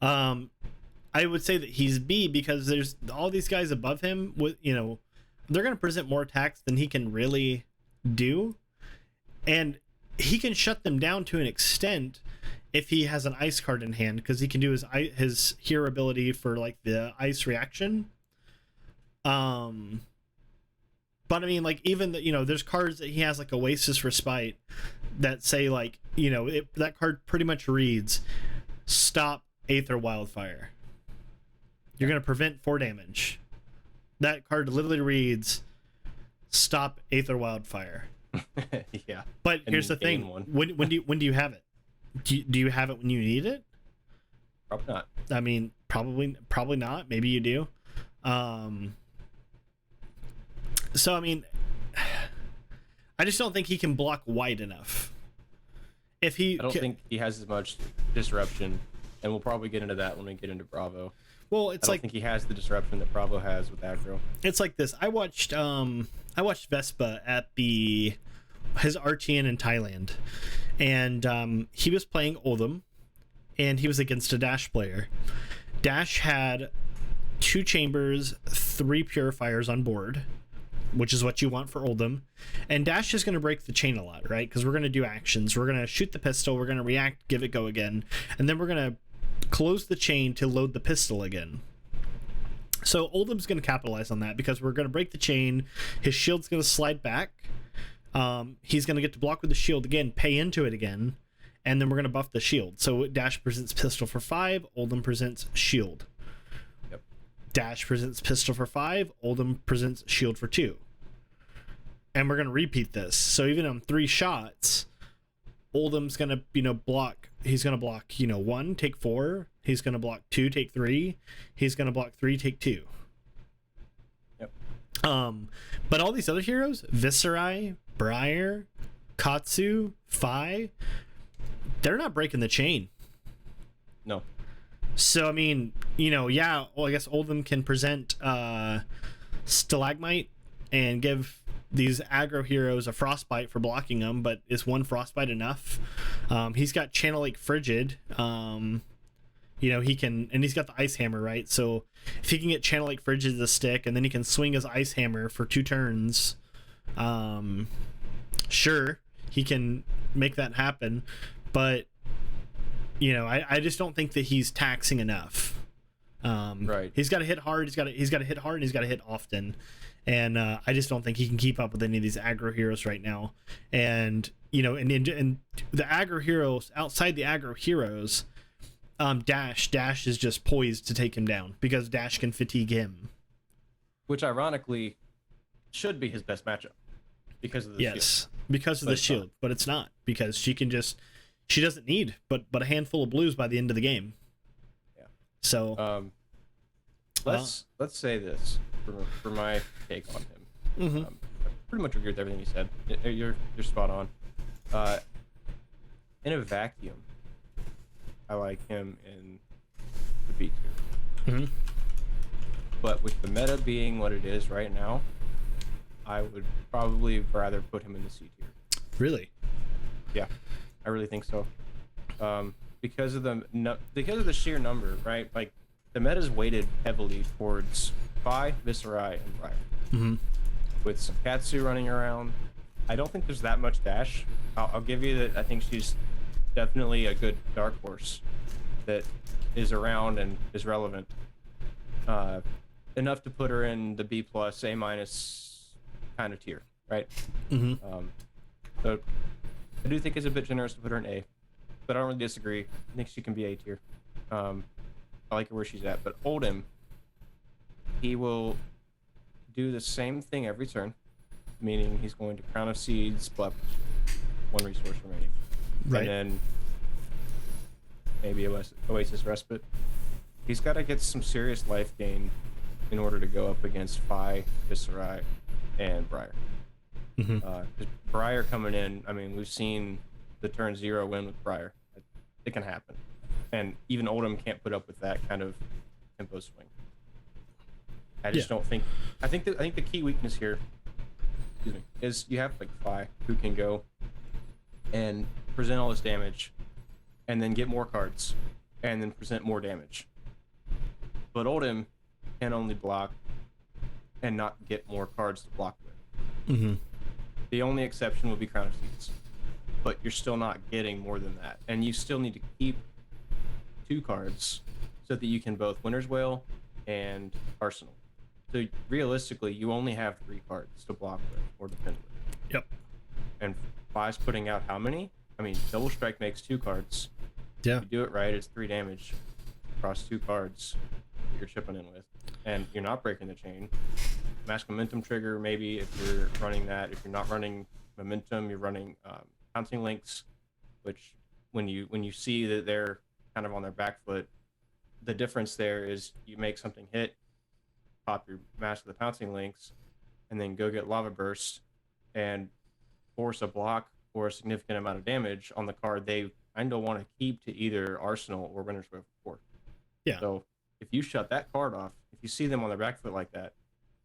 I would say that he's B, because there's all these guys above him with they're going to present more attacks than he can really do, and he can shut them down to an extent if he has an ice card in hand, because he can do his hear ability for, like, the ice reaction. But I mean, like, even there's cards that he has, like Oasis Respite, that say, like, that card pretty much reads, stop Aether Wildfire. You're going to prevent 4 damage. That card literally reads, stop Aether Wildfire. Yeah. But here's the thing. When do you have it? Do you have it when you need it? Probably not. I mean, probably not. Maybe you do. So I mean, I just don't think he can block wide enough. I don't think he has as much disruption, and we'll probably get into that when we get into Bravo. Well, I think he has the disruption that Bravo has with aggro. It's like this. I watched Vespa at his RTN in Thailand, and he was playing Oldham, and he was against a Dash player. Dash had 2 chambers, 3 purifiers on board, which is what you want for Oldham, and Dash is going to break the chain a lot, right? Because we're going to do actions. We're going to shoot the pistol, we're going to react, give it go again, and then we're going to close the chain to load the pistol again. So Oldham's going to capitalize on that because we're going to break the chain. His shield's going to slide back. He's going to get to block with the shield again, pay into it again, and then we're going to buff the shield. So Dash presents pistol for 5, Oldham presents shield. Yep. Dash presents pistol for 5, Oldham presents shield for 2. And we're going to repeat this. So even on 3 shots, Oldham's going to, block. He's going to block, 1, take 4. He's going to block 2, take 3. He's going to block 3, take 2. Yep. But all these other heroes, Viserai, Briar, Katsu, Phi, they're not breaking the chain. No. So, I mean, I guess Oldham can present Stalagmite and give these aggro heroes a frostbite for blocking them, but is one frostbite enough? He's got Channel Lake Frigid. He can, and he's got the Ice Hammer, right? So if he can get Channel Lake Frigid as a stick, and then he can swing his Ice Hammer for 2 turns, sure, he can make that happen. But I just don't think that he's taxing enough. Right. He's got to hit hard. He's got to hit hard, and he's got to hit often. And I just don't think he can keep up with any of these aggro heroes right now. And and the aggro heroes, outside the aggro heroes, Dash is just poised to take him down because Dash can fatigue him. Which ironically should be his best matchup because of the shield. Because of the shield, but it's not, because she doesn't need but a handful of blues by the end of the game. Yeah. So let's say this for my take on him. Mm-hmm. I pretty much agree with everything you said. You're spot on. In a vacuum, I like him in the B tier. Mm-hmm. But with the meta being what it is right now, I would probably rather put him in the C tier. Really? Yeah, I really think so. Because of the sheer number, right? Like the meta's weighted heavily towards Phi, Viserai, and Briar. Mm-hmm. With some Katsu running around, I don't think there's that much Dash. I'll give you that. I think she's definitely a good dark horse that is around and is relevant. Enough to put her in the B+, A- kind of tier, right? Mm-hmm. So I do think it's a bit generous to put her in A, but I don't really disagree. I think she can be A tier. I like her where she's at. But Oldham, he will do the same thing every turn, meaning he's going to Crown of Seeds, but 1 resource remaining. Right. And then maybe Oasis Respite. He's got to get some serious life gain in order to go up against Phi, Viserai, and Briar. Mm-hmm. Briar coming in, I mean, we've seen the turn 0 win with Briar. It can happen. And even Oldham can't put up with that kind of tempo swing. I just don't think... I think the key weakness here, is you have like Phi, who can go and present all this damage, and then get more cards, and then present more damage. But Oldham can only block and not get more cards to block with. Mm-hmm. The only exception would be Crown of Seeds, but you're still not getting more than that, and you still need to keep 2 cards so that you can both Winter's Wail and Arsenal. So realistically, you only have 3 cards to block with or defend with. Yep. And Phi's putting out how many? I mean, Double Strike makes 2 cards. Yeah. If you do it right, it's 3 damage across 2 cards that you're chipping in with, and you're not breaking the chain. Mask Momentum trigger, maybe if you're running that. If you're not running Momentum, you're running Pouncing Links, which when you see that they're kind of on their back foot, the difference there is you make something hit, pop your Mask of the Pouncing Links, and then go get Lava Burst and force a block or a significant amount of damage on the card they kind of want to keep to either Arsenal or Winter's Wail for 4. Yeah. So if you shut that card off, if you see them on their back foot like that,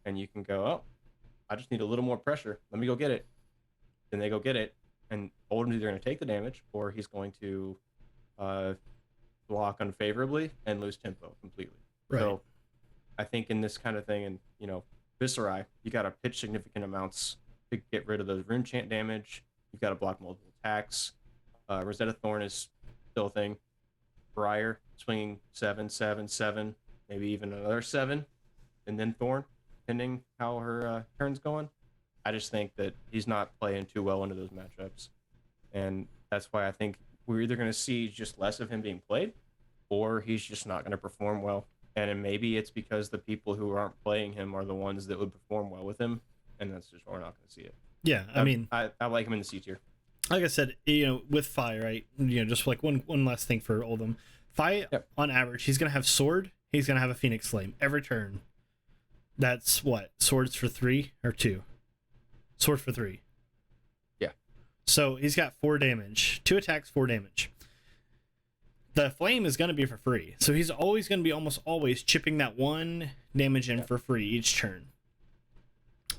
and you can go, oh, I just need a little more pressure. Let me go get it. Then they go get it, and Oldham's either going to take the damage or he's going to block unfavorably and lose tempo completely. Right. So I think in this kind of thing, and Viserai, you got to pitch significant amounts to get rid of those rune chant damage. You've got to block multiple attacks. Rosetta Thorn is still a thing. Briar swinging 7, 7, 7, maybe even another 7. and then Thorn, depending how her turn's going. I just think that he's not playing too well into those matchups, and that's why I think we're either going to see just less of him being played, or he's just not going to perform well. And then maybe it's because the people who aren't playing him are the ones that would perform well with him, and that's just why we're not going to see it. Yeah, I mean, I like him in the C tier. like I said, with Fi, right? Just like one last thing for Oldham. Fi, on average, he's gonna have sword. He's gonna have a Phoenix Flame every turn. That's what, swords for 3 or 2? Sword for 3. Yeah. So he's got 4 damage, 2 attacks, 4 damage. The flame is gonna be for free, so he's always gonna be almost always chipping that 1 damage in for free each turn.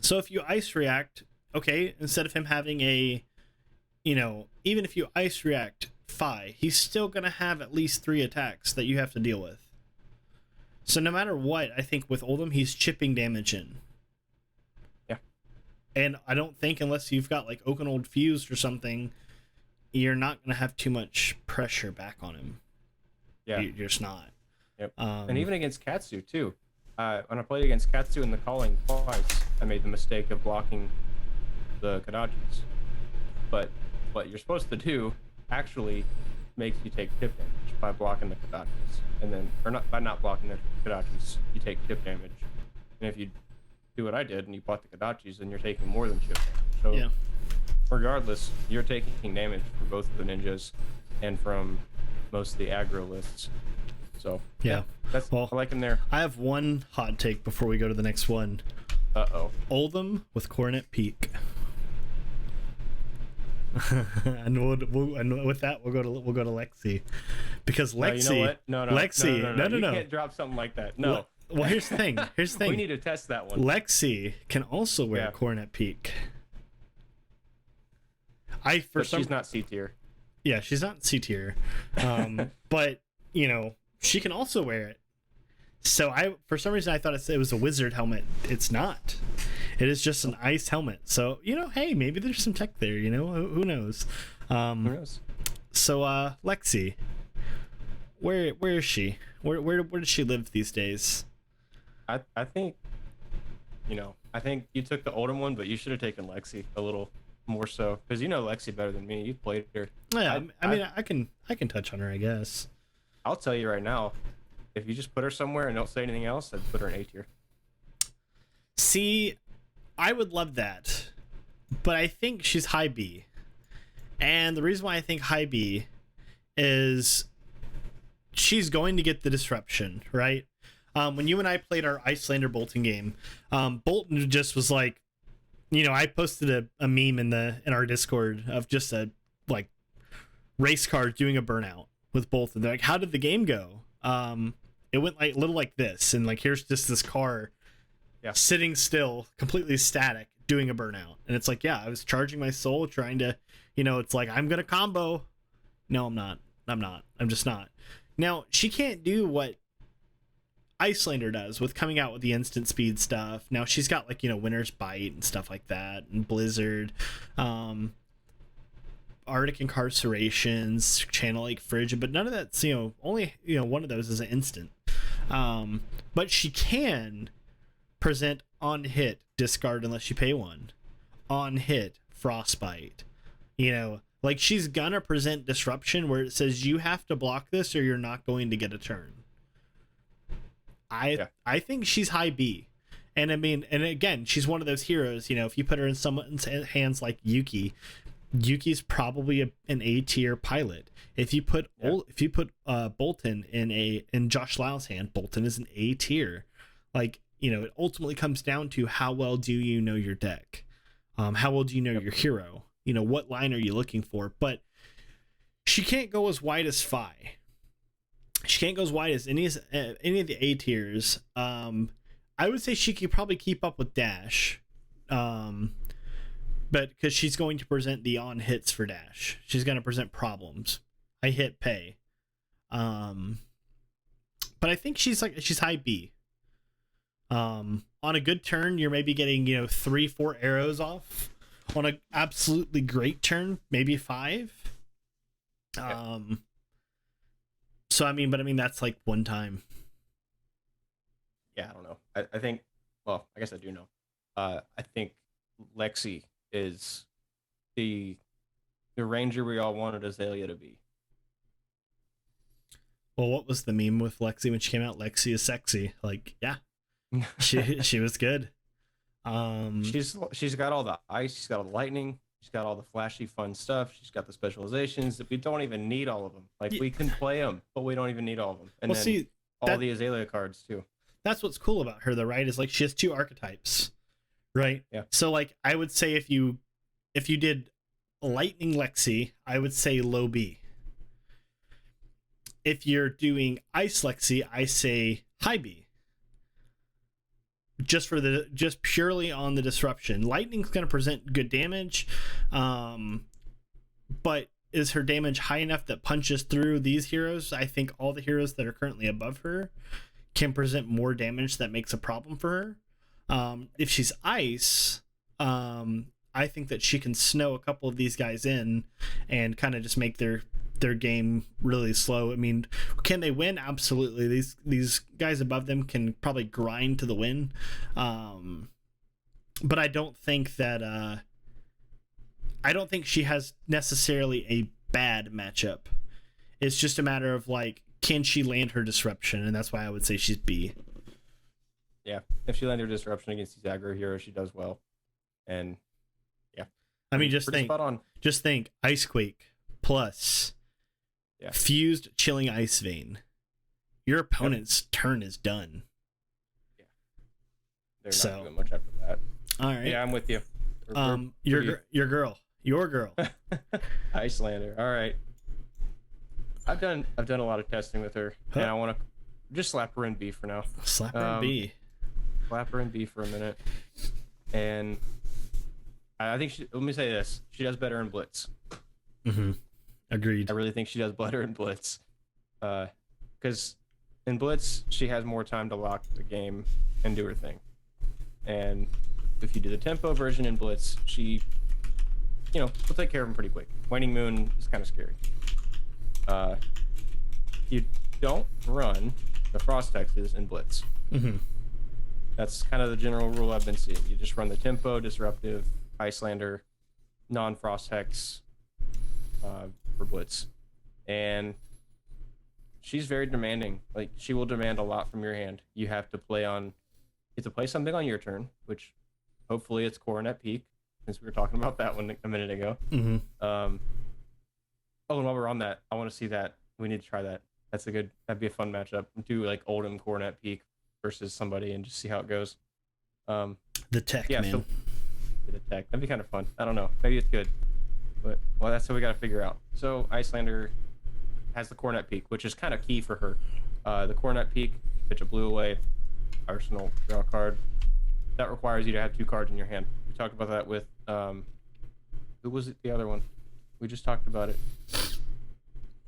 So if you ice react, okay, instead of him having a, even if you ice react Fi, he's still going to have at least 3 attacks that you have to deal with. So no matter what, I think with Oldham, he's chipping damage in. Yeah. And I don't think, unless you've got like Oakenold fused or something, you're not going to have too much pressure back on him. Yeah. You're just not. Yep. And even against Katsu, too. When I played against Katsu in the calling twice, I made the mistake of blocking the Kadachis. But what you're supposed to do actually makes you take chip damage by blocking the Kadachis. And then, or not, by not blocking the Kadachis, you take chip damage. And if you do what I did and you block the Kadachis, then you're taking more than chip damage. So, yeah. Regardless, you're taking damage from both of the ninjas and from most of the aggro lists. So, yeah. That's, I like him there. I have one hot take before we go to the next one. Uh-oh. Oldham with Coronet Peak. and with that we'll go to Lexi, because Lexi, you know what? No, Lexi, no. You can't drop something like that. No. Well, here's the thing. We need to test that one. Lexi can also wear Coronet Peak. But she's not C tier. Yeah, she's not C tier. But she can also wear it. So for some reason I thought it was a wizard helmet. It's not. It is just an ice helmet. So hey, maybe there's some tech there. Who knows? Who knows? So Lexi, where is she? Where does she live these days? I think, I think you took the Oldham one, but you should have taken Lexi a little more so, because Lexi better than me. You played her. Yeah, I can touch on her, I guess. I'll tell you right now, if you just put her somewhere and don't say anything else, I'd put her in A tier. See, I would love that, but I think she's high B. And the reason why I think high B is she's going to get the disruption, right? When you and I played our Icelander Bolton game, Bolton just was like, I posted a meme in our Discord of just a race car doing a burnout with Bolton. They're like, how did the game go? It went a little like this, and here's just this car sitting still, completely static, doing a burnout. And it's like, I was charging my soul, trying to, it's like, I'm gonna combo. No, I'm not. I'm just not. Now, she can't do what Icelander does with coming out with the instant speed stuff. Now she's got Winter's Bite and stuff like that, and Blizzard, Arctic Incarcerations, Channel Lake Frigid, but none of that's only one of those is an instant. But she can present on hit discard unless you pay 1, on hit Frostbite. She's gonna present disruption where it says you have to block this or you're not going to get a turn. I think she's high B. And I mean, and again, she's one of those heroes, if you put her in someone's hands like Yuki's probably an A tier pilot. If you put Bolton in Josh Lau's hand, Bolton is an A tier. It ultimately comes down to how well do you know your deck? How well do you know your hero? What line are you looking for? But she can't go as wide as Fi. She can't go as wide as any of the A tiers. I would say she could probably keep up with Dash. But because she's going to present the on hits for Dash. She's going to present problems. I hit pay. But I think she's high B. On a good turn, you're maybe getting 3-4 arrows off. On an absolutely great turn, maybe 5. So I mean that's one time. yeah, I don't know. I think, well, I guess I do know. I think Lexi is the the ranger we all wanted Azalea to be. Well, what was the meme with Lexi when she came out? Lexi is sexy. Like, yeah, she was good. She's got all the ice, she's got all the lightning, she's got all the flashy fun stuff, she's got the specializations that we don't even need all of them. Like, Yeah, we can play them, but we don't even need all of them. And well, then see all that the Azalea cards too. that's what's cool about her, though, right? Is like she has two archetypes, right? Yeah. So like I would say if you did Lightning Lexi, I would say low B. If you're doing Ice Lexi, I say high B. Just purely on the disruption. Lightning's going to present good damage, but is her damage high enough that punches through these heroes? I think all the heroes that are currently above her can present more damage that makes a problem for her. If she's ice, I think that she can snow a couple of these guys in and kind of just make their game really slow. I mean, can they win? Absolutely. These guys above them can probably grind to the win. But I don't think that I don't think she has necessarily a bad matchup. It's just a matter of like, can she land her disruption? And that's why I would say she's B. Yeah, if she lands her disruption against these aggro heroes, she does well. And yeah, I mean, just pretty think, spot on. just think, Icequake plus fused chilling ice vein. Your opponent's turn is done. Yeah, they're not doing much after that. All right. Yeah, I'm with you. Your girl. Icelander. All right. I've done a lot of testing with her, and I want to just slap her in B for now. Slap her in B. Slap her in B for a minute, and I think let me say this: she does better in Blitz. Mm-hmm. Agreed. I really think she does better in Blitz, because in Blitz she has more time to lock the game and do her thing, and if you do the tempo version in Blitz, she, will take care of him pretty quick. Waning Moon is kind of scary. You don't run the Frost Hexes in Blitz. Mm-hmm. That's kind of the general rule I've been seeing. You just run the tempo, disruptive, Icelander, non-Frost Hex for Blitz. And she's very demanding. Like, she will demand a lot from your hand. You have to play something on your turn, which hopefully it's Coronet Peak, since we were talking about that one a minute ago. Mm-hmm. Oh, and while we're on that, I want to see that. We need to try that. That'd be a fun matchup. Do like Oldham Coronet Peak versus somebody and just see how it goes. The tech, man. So, the tech. That'd be kind of fun. I don't know. Maybe it's good. But, well, that's what we got to figure out. So, Icelander has the Coronet Peak, which is kind of key for her. The Coronet Peak, pitch a blue away, Arsenal, draw a card. That requires you to have 2 cards in your hand. We talked about that with, who was it, the other one? We just talked about it.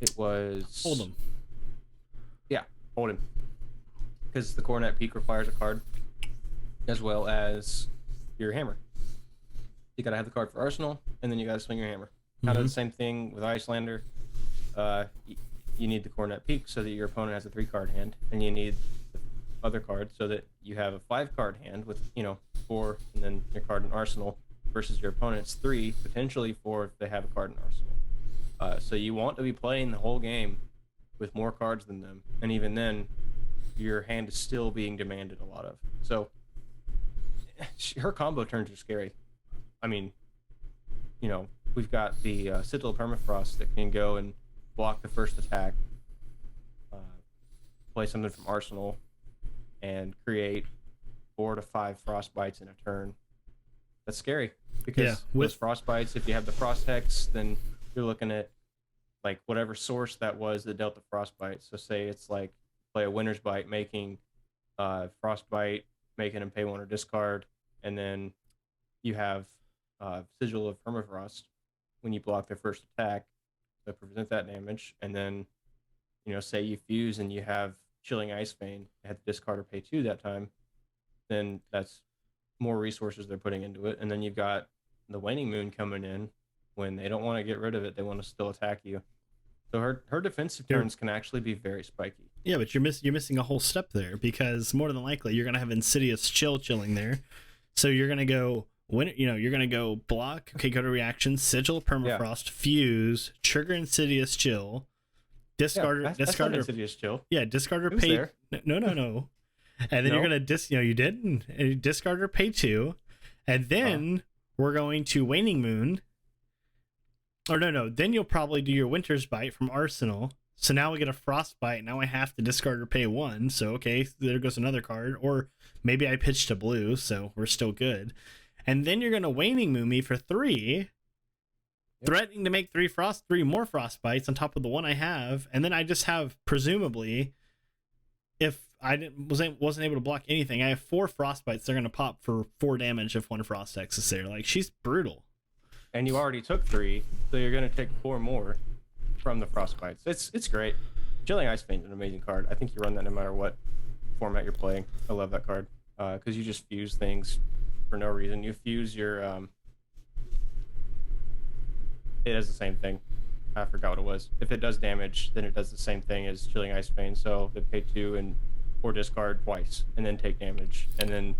It was... Oldham. Yeah, Oldham. Because the Coronet Peak requires a card, as well as your hammer. You gotta have the card for Arsenal, and then you gotta swing your hammer. Mm-hmm. Kind of the same thing with Icelander. You need the Coronet Peak so that your opponent has a 3-card hand, and you need the other card so that you have a 5-card hand with 4, and then your card in Arsenal, versus your opponent's 3, potentially 4 if they have a card in Arsenal. So you want to be playing the whole game with more cards than them, and even then, your hand is still being demanded a lot of. So her combo turns are scary. I mean, we've got the Sigil of Permafrost that can go and block the first attack, play something from Arsenal, and create 4 to 5 Frostbites in a turn. That's scary, because with Frostbites, if you have the Frost Hex, then you're looking at like whatever source that was that dealt the Frostbite. So say it's like play a Winter's Bite, making Frostbite, making him pay 1 or discard, and then you have Sigil of Permafrost when you block their first attack to prevent that damage, and then say you fuse and you have Chilling Ice Vein, you have to discard or pay 2 that time, then that's more resources they're putting into it. And then you've got the Waning Moon coming in when they don't want to get rid of it, they want to still attack you. So her defensive turns can actually be very spiky. Yeah, but you're missing a whole step there, because more than likely you're gonna have Insidious chilling there. So you're gonna go you're gonna go block. Okay, go to reaction, sigil, permafrost, fuse, trigger Insidious chill, discard discard Insidious chill. Yeah, discard or pay. There? No. And then you're gonna you didn't discard or pay 2, and then we're going to Waning Moon. Or no. Then you'll probably do your Winter's Bite from Arsenal. So now we get a Frostbite. Now I have to discard or pay 1. So, okay, there goes another card. Or maybe I pitched a blue, so we're still good. And then you're going to Waning Moon me for 3, threatening to make 3 more Frostbites on top of the one I have. And then I just have, presumably, if I wasn't able to block anything, I have 4 Frostbites. They're going to pop for 4 damage if 1 Frost X is there. Like, she's brutal. And you already took 3, so you're going to take 4 more from the Frostbites. It's great. Chilling Ice Vein is an amazing card. I think you run that no matter what format you're playing. I love that card because you just fuse things for no reason. You fuse your... It does the same thing. I forgot what it was. If it does damage, then it does the same thing as Chilling Ice Vein. So they pay 2 or discard twice, and then take damage, and then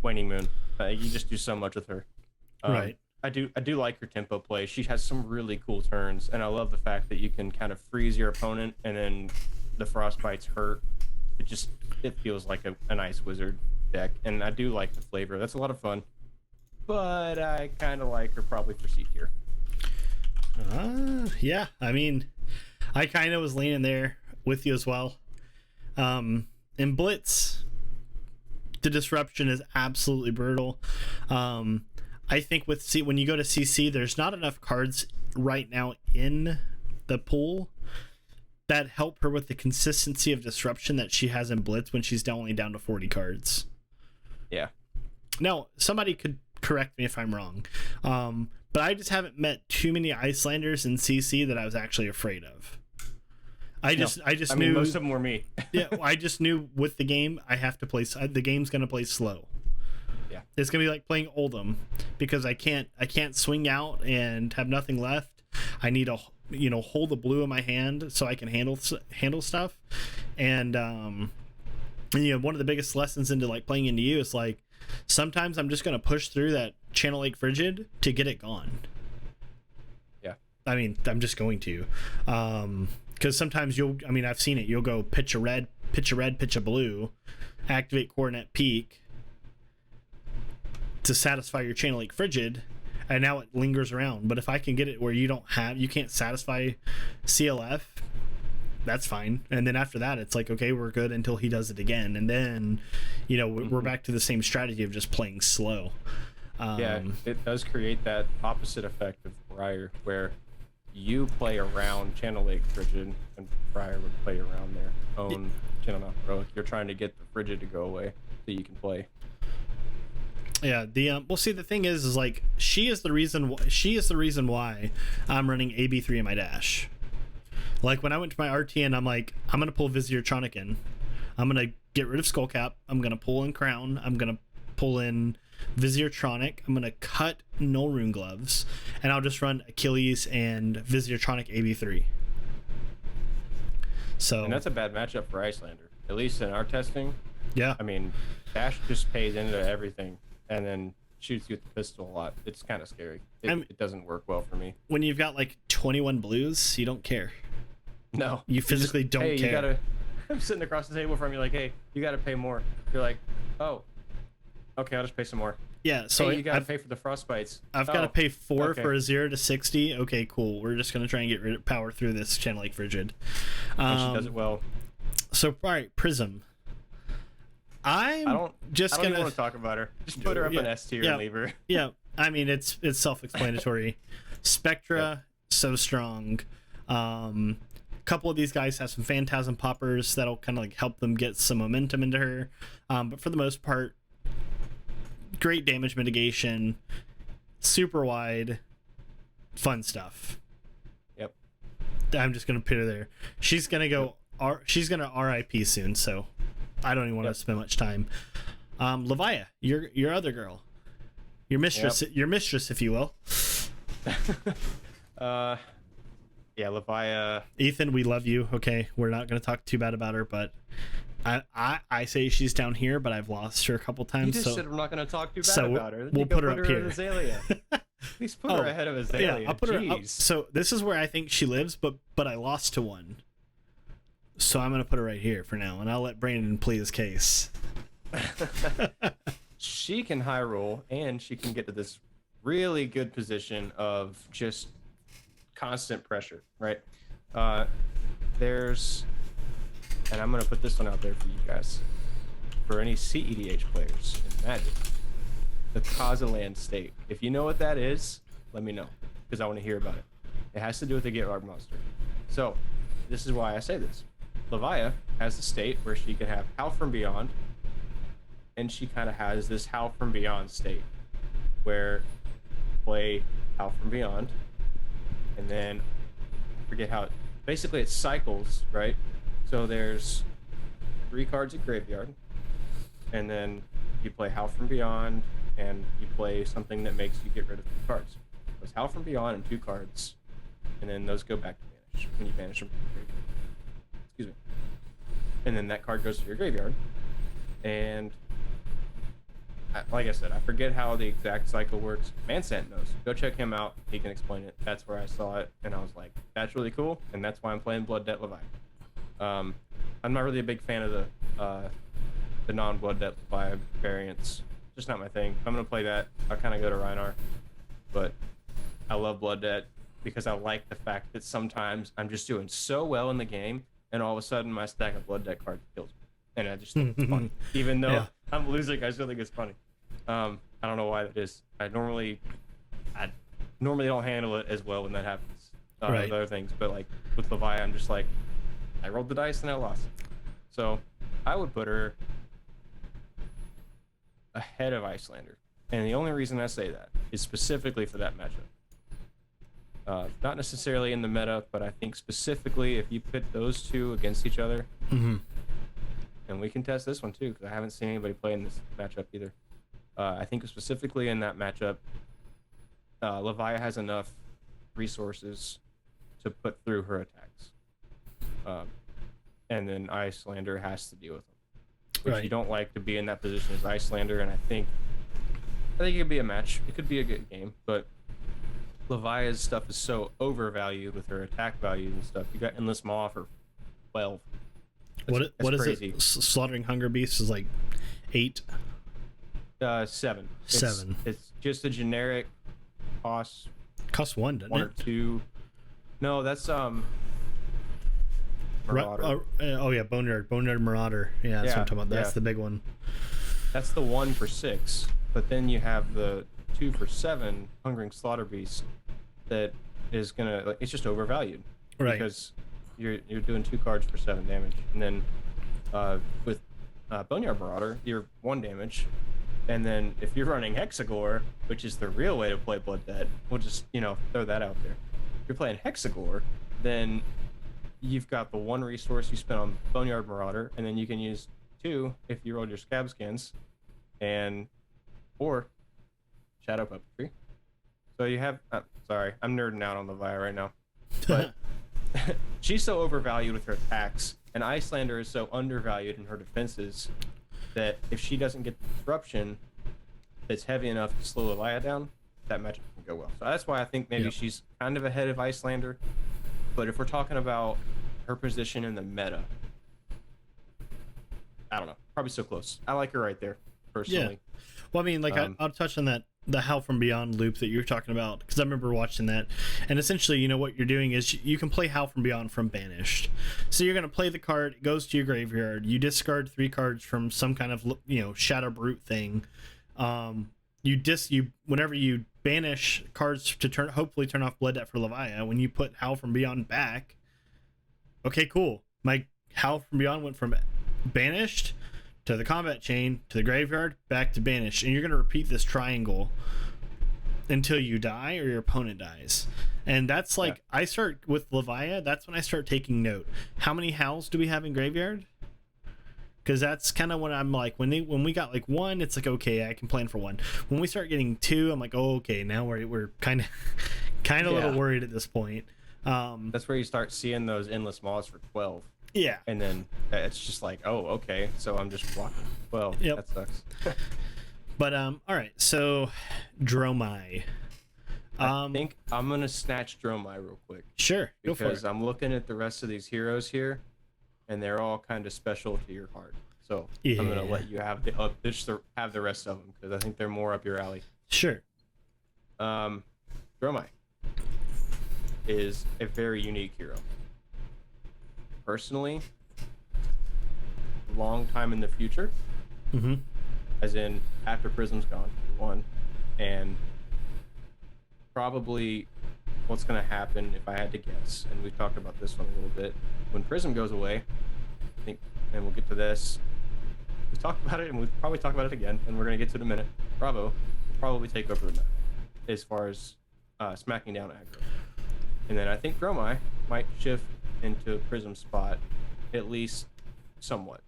Waning Moon. You just do so much with her. Right. I do like her tempo play. She has some really cool turns, and I love the fact that you can kind of freeze your opponent, and then the Frostbites hurt. It feels like an Ice Wizard deck, and I do like the flavor. That's a lot of fun, but I kind of like her probably for C tier. Yeah, I mean, I kind of was leaning there with you as well. In Blitz, the disruption is absolutely brutal. I think when you go to CC, there's not enough cards right now in the pool that help her with the consistency of disruption that she has in Blitz when she's only down to 40 cards. Yeah. Now, somebody could correct me if I'm wrong, but I just haven't met too many Icelanders in CC that I was actually afraid of. I knew most of them were me. Yeah, I just knew with the game I have to play. The game's gonna play slow. Yeah, it's gonna be like playing Oldham because I can't swing out and have nothing left. I need to hold the blue in my hand so I can handle stuff. And one of the biggest lessons into like playing into you is like sometimes I'm just gonna push through that Channel Lake Frigid to get it gone. Yeah, I mean I'm just going to because sometimes I've seen it. You'll go pitch a red, pitch a blue, activate Coronet Peak to satisfy your Channel Lake Frigid, and now it lingers around. But if I can get it where you can't satisfy CLF, that's fine. And then after that, it's like, okay, we're good until he does it again. And then, we're back to the same strategy of just playing slow. Yeah, it does create that opposite effect of Briar, where you play around Channel Lake Frigid, and Briar would play around their own Channel Mount Heroic. You're trying to get the Frigid to go away so you can play. Yeah, the thing is like she is the reason why I'm running AB3 in my dash. Like when I went to my RTN, I'm like, I'm gonna pull Visiertronic in. I'm gonna get rid of Skullcap. I'm gonna pull in Crown. I'm gonna pull in Visiertronic. I'm gonna cut Null Rune Gloves, and I'll just run Achilles and Visiertronic AB3. So and that's a bad matchup for Icelander, at least in our testing. Yeah, I mean, Dash just pays into everything and then shoots you with the pistol a lot. It's kind of scary. It doesn't work well for me. When you've got like 21 blues, you don't care. No, you physically don't care. I'm sitting across the table from you like, hey, you gotta pay more. You're like, oh, okay, I'll just pay some more. Yeah, so hey, you gotta pay for the Frostbites. I've got to pay 4 for a 0 to 60. Okay, cool. We're just gonna try and get power through this Channel Lake Frigid. And she does it well. So, all right, Prism. I don't even want to talk about her. Just put her up in S tier and leave her. Yeah, I mean it's self-explanatory. Spectra, so strong. Couple of these guys have some Phantasm poppers that'll kind of like help them get some momentum into her. But for the most part, great damage mitigation, super wide, fun stuff. Yep. I'm just gonna put her there. She's gonna go. She's gonna RIP soon, so I don't even want to spend much time. Levia, your other girl, your mistress, if you will. yeah, Levia. Ethan, we love you. Okay, we're not going to talk too bad about her, but I say she's down here, but I've lost her a couple times. You just so said we're not going to talk too bad so about her. we'll put her up here. Azalea. Please put her ahead of Azalea. Yeah, I'll put her up. Jeez. So this is where I think she lives, but I lost to one. So I'm going to put her right here for now, and I'll let Brandon plead his case. She can high roll, and she can get to this really good position of just constant pressure, right? There's, and I'm going to put this one out there for you guys. For any CEDH players in Magic, the Kazalan state. If you know what that is, let me know, because I want to hear about it. It has to do with the Get Rog monster. So, this is why I say this. Levia has the state where she can have Howl from Beyond, and she kind of has this Howl from Beyond state, where play Howl from Beyond, and then I forget how it, basically it cycles, right? So there's 3 cards at graveyard, and then you play Howl from Beyond, and you play something that makes you get rid of 2 cards. There's Howl from Beyond and 2 cards, and then those go back to banish, and you banish them from your graveyard. Excuse me. And then that card goes to your graveyard, and like I said, I forget how the exact cycle works. Mansant knows. Go check him out. He can explain it. That's where I saw it, and I was like, that's really cool, and that's why I'm playing Blood Debt Levi. I'm not really a big fan of the non-Blood Debt Levi variants. Just not my thing. If I'm going to play that, I'll kind of go to Rhinar. But I love Blood Debt because I like the fact that sometimes I'm just doing so well in the game, and all of a sudden my stack of Blood Debt cards kills me. And I just think it's funny. Even though I'm losing, I still think it's funny. I don't know why that is. I normally don't handle it as well when that happens. Right. With other things, but like with Levi, I'm just like, I rolled the dice and I lost. So I would put her ahead of Icelander. And the only reason I say that is specifically for that matchup. Not necessarily in the meta, but I think specifically if you put those two against each other, and we can test this one too, because I haven't seen anybody play in this matchup either. I think specifically in that matchup, Levia has enough resources to put through her attacks. And then Icelander has to deal with them. Which you don't like to be in that position as Icelander, and I think it could be a match. It could be a good game, but Levia's stuff is so overvalued with her attack values and stuff. You got Endless Maw for 12. What is crazy. it? Slaughtering Hunger Beast is like 8. 7. 7. It's just a generic cost 1, doesn't 1 it? or 2. No, that's Marauder. Boneyard Marauder. Yeah, that's what I'm talking about. That's the big one. That's the 1 for 6. But then you have the 2 for 7 Hungering Slaughter Beast that is gonna, like, it's just overvalued. Right. Because you're doing 2 cards for 7 damage. And then with Boneyard Marauder, you're 1 damage. And then if you're running Hexagore, which is the real way to play Blood Debt, we'll just, throw that out there. If you're playing Hexagore, then you've got the 1 resource you spent on Boneyard Marauder, and then you can use 2 if you roll your Scab Skins, or Shadow Puppetry. So you have, sorry, I'm nerding out on Levia right now. But she's so overvalued with her attacks, and Icelander is so undervalued in her defenses that if she doesn't get the disruption that's heavy enough to slow Levia down, that matchup can go well. So that's why I think maybe she's kind of ahead of Icelander. But if we're talking about her position in the meta, I don't know. Probably so close. I like her right there, personally. Yeah. Well, I mean, like, I'll touch on that, the Howl from Beyond loop that you were talking about, because I remember watching that. And essentially, what you're doing is you can play Howl from Beyond from Banished. So you're going to play the card, it goes to your graveyard. You discard 3 cards from some kind of, Shadow Brute thing. Whenever you banish cards to hopefully turn off Blood Debt for Levia, when you put Howl from Beyond back, okay, cool. My Howl from Beyond went from banished to the combat chain to the graveyard back to banished, and you're going to repeat this triangle until you die or your opponent dies. And that's like, I start with Levia, that's when I start taking note. How many Howls do we have in graveyard? Because that's kind of when I'm like, when we got like 1, it's like, okay, I can plan for 1. When we start getting 2, I'm like, oh, okay, now we're kind of a little worried at this point. That's where you start seeing those endless mods for 12. Yeah. And then it's just like, oh, okay, so I'm just blocking 12. Yep. That sucks. But all right, so Dromai. I think I'm gonna snatch Dromai real quick. Sure, go for it. Because I'm looking at the rest of these heroes here, and they're all kind of special to your heart. So I'm gonna let you have have the rest of them because I think they're more up your alley. Sure. Dromai is a very unique hero. Personally, long time in the future, as in after Prism's gone, one, and probably what's going to happen if I had to guess, and we've talked about this one a little bit, when Prism goes away, I think, and we'll get to this, we've talked about it, and we'll probably talk about it again, and we're going to get to it in a minute. Bravo will probably take over the map as far as smacking down aggro. And then I think Dromai might shift into Prism's spot, at least somewhat.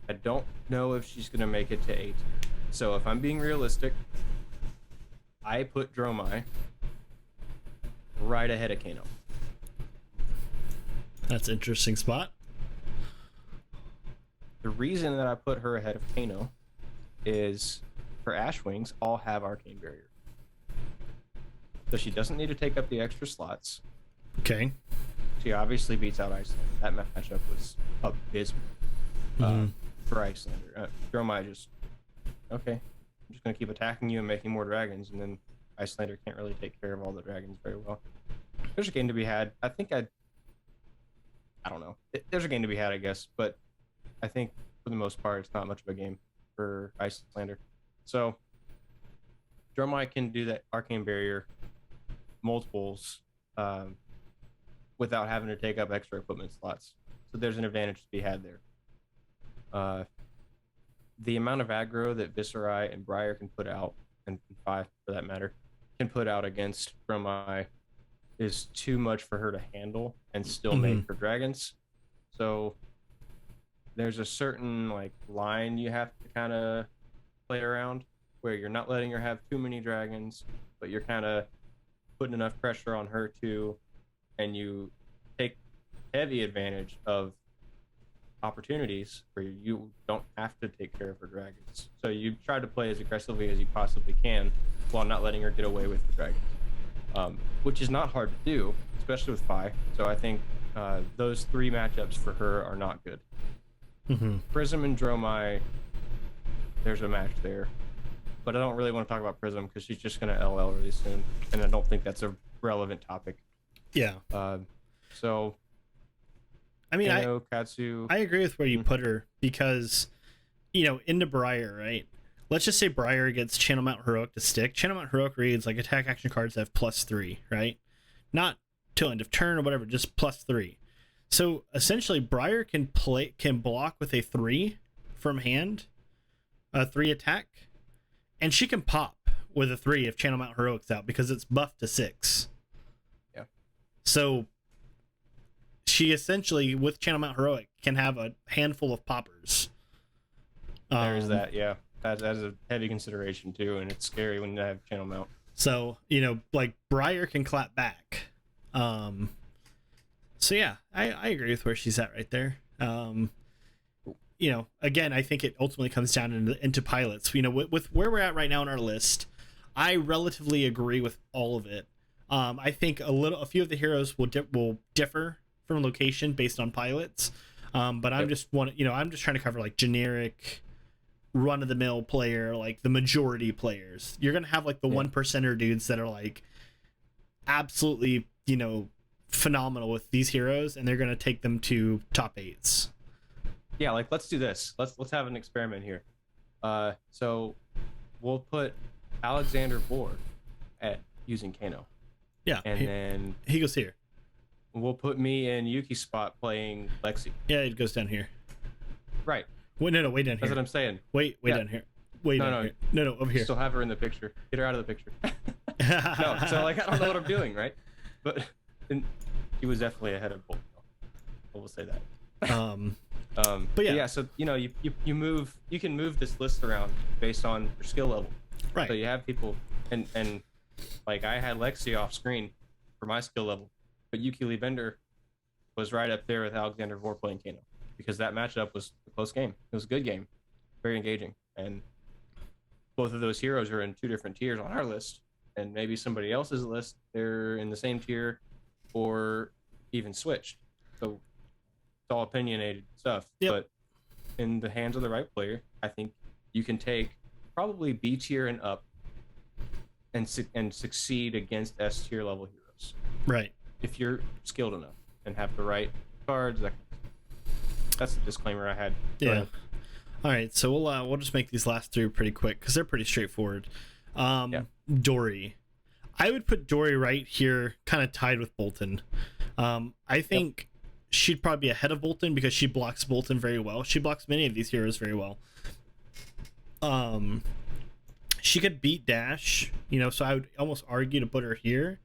I don't know if she's going to make it to 8. So if I'm being realistic, I put Dromai right ahead of Kano. That's an interesting spot. The reason that I put her ahead of Kano is her Ashwings all have Arcane Barrier. So she doesn't need to take up the extra slots. Okay. She obviously beats out Icelander. That matchup was abysmal for Icelander. Dromai just, okay, I'm just going to keep attacking you and making more dragons, and then Icelander can't really take care of all the dragons very well. There's a game to be had. I don't know. There's a game to be had, I guess, but I think for the most part, it's not much of a game for Icelander. So Dromai can do that Arcane Barrier multiples without having to take up extra equipment slots. So there's an advantage to be had there. The amount of aggro that Viserai and Briar can put out, and 5 for that matter, can put out against Dromai is too much for her to handle and still make her dragons. So there's a certain like line you have to kind of play around where you're not letting her have too many dragons, but you're kind of putting enough pressure on her too, and you take heavy advantage of opportunities where you don't have to take care of her dragons. So you try to play as aggressively as you possibly can while not letting her get away with the dragons, which is not hard to do, especially with Phi. So I think those 3 matchups for her are not good. Prism and Dromai, there's a match there, but I don't really want to talk about Prism because she's just going to LL really soon, and I don't think that's a relevant topic. Yeah. So I mean, Katsu. I agree with where you put her because, into Briar, right? Let's just say Briar gets Channel Mount Heroic to stick. Channel Mount Heroic reads like attack action cards have +3, right? Not till end of turn or whatever, just +3. So essentially, Briar can block with a 3 from hand, a 3 attack, and she can pop with a 3 if Channel Mount Heroic's out because it's buffed to 6. Yeah. So she essentially, with Channel Mount Heroic, can have a handful of poppers. There's that, yeah. That's a heavy consideration too, and it's scary when you have Channel Mount. So, like Briar can clap back. So yeah, I agree with where she's at right there. Again, I think it ultimately comes down into pilots. With where we're at right now on our list, I relatively agree with all of it. I think a few of the heroes will differ from location based on pilots. But I'm just I'm just trying to cover like generic run of the mill player, like the majority players. You're gonna have like the 1%er dudes that are like absolutely, phenomenal with these heroes, and they're gonna take them to top 8s. Yeah, like let's do this. Let's have an experiment here. So we'll put Alexander Vore at using Kano. Yeah, and then he goes here. We'll put me in Yuki's spot playing Lexi. Yeah, it goes down here. Right. Wait, no, way down here. That's what I'm saying. Wait down here. Down here. No, over here. Still have her in the picture. Get her out of the picture. No, so like I don't know what I'm doing, right? But he was definitely ahead of both. We'll say that. But yeah. So you can move this list around based on your skill level. Right. So you have people, and like I had Lexi off screen for my skill level but Yuki Bender was right up there with Alexander Vorpal and Kano, because that matchup was a close game. It was a good game, very engaging, and both of those heroes are in two different tiers on our list, and maybe somebody else's list they're in the same tier or even switched. So it's all opinionated stuff. Yep. But in the hands of the right player, I think you can take probably B tier and up and succeed against S tier level heroes. Right. If you're skilled enough and have the right cards. That's the disclaimer I had. Go ahead. All right, so we'll just make these last three pretty quick because they're pretty straightforward. Dory, I would put Dory right here, kind of tied with Bolton. I think she'd probably be ahead of Bolton because she blocks Bolton very well. She blocks many of these heroes very well. She could beat Dash, so I would almost argue to put her here.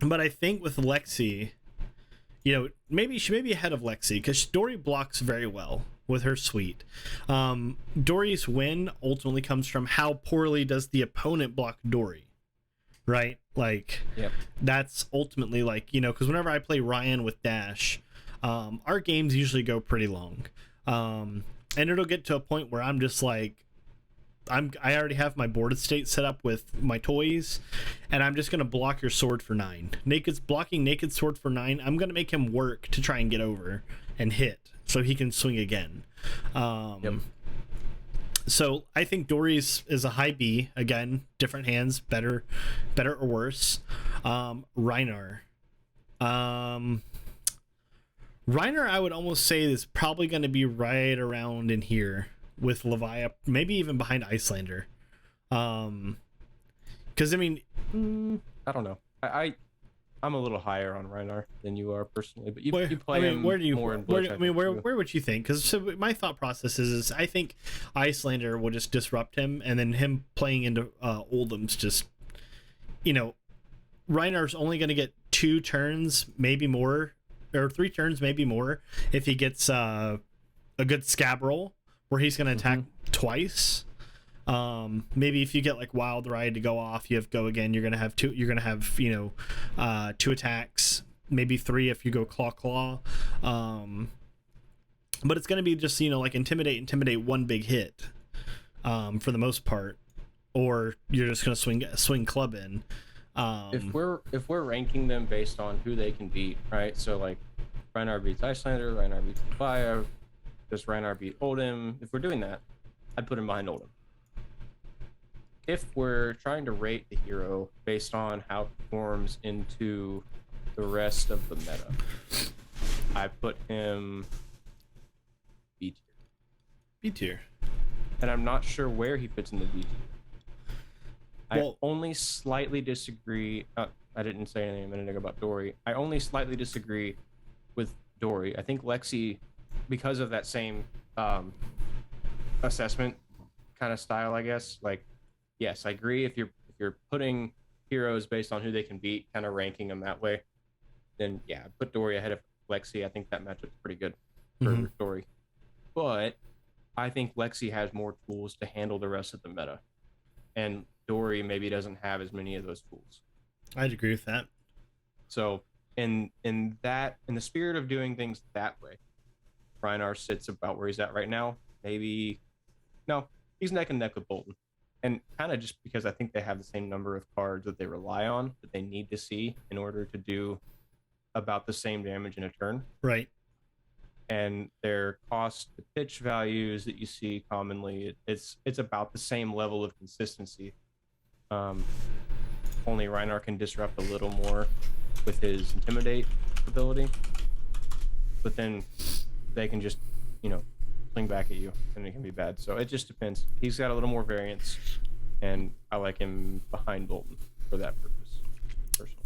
But I think with Lexi, maybe she may be ahead of Lexi because Dory blocks very well with her suite. Dory's win ultimately comes from how poorly does the opponent block Dory, right? That's ultimately because whenever I play Ryan with Dash, our games usually go pretty long. And it'll get to a point where I'm just I already have my board state set up with my toys, and I'm just gonna block your sword for 9. Blocking naked sword for 9. I'm gonna make him work to try and get over and hit so he can swing again. So I think Dory's is a high B. Again, different hands, better or worse. Reinar, I would almost say is probably going to be right around in here with Leviathan, maybe even behind Icelander. Because I don't know. I'm a little higher on Reinar than you are personally, but you play him more in Blitz. Where would you think? Because my thought process is I think Icelander will just disrupt him, and then him playing into Oldham's just, Reinar's only going to get 2 turns, maybe more, or 3 turns, maybe more, if he gets a good scab roll where he's going to attack twice. Maybe if you get Wild Ride to go off, you have go again, you're gonna have 2 attacks, maybe 3 if you go claw. But it's gonna be just intimidate 1 big hit for the most part, or you're just gonna swing club in. If we're ranking them based on who they can beat, right? So Reinar beats Icelander, Reinar beats Leviathan, does Reinar beat Oldham? If we're doing that, I'd put him behind Oldham. If we're trying to rate the hero based on how it performs into the rest of the meta, I put him B tier. B tier. And I'm not sure where he fits into B tier. I only slightly disagree. I didn't say anything a minute ago about Dory. I only slightly disagree with Dory. I think Lexi, because of that same assessment kind of style, I guess, yes, I agree. If you're putting heroes based on who they can beat, kind of ranking them that way, then yeah, put Dory ahead of Lexi. I think that matchup's pretty good for Dory. But I think Lexi has more tools to handle the rest of the meta, and Dory maybe doesn't have as many of those tools. I'd agree with that. So in the spirit of doing things that way, Reinar sits about where he's at right now. Maybe no, he's neck and neck with Bolton. And kind of just because I think they have the same number of cards that they rely on, that they need to see in order to do about the same damage in a turn. Right. And their cost to pitch values that you see commonly, it's about the same level of consistency. Only Reinar can disrupt a little more with his Intimidate ability. But then they can just, swing back at you, and it can be bad. So it just depends. He's got a little more variance, and I like him behind Bolton for that purpose, personally.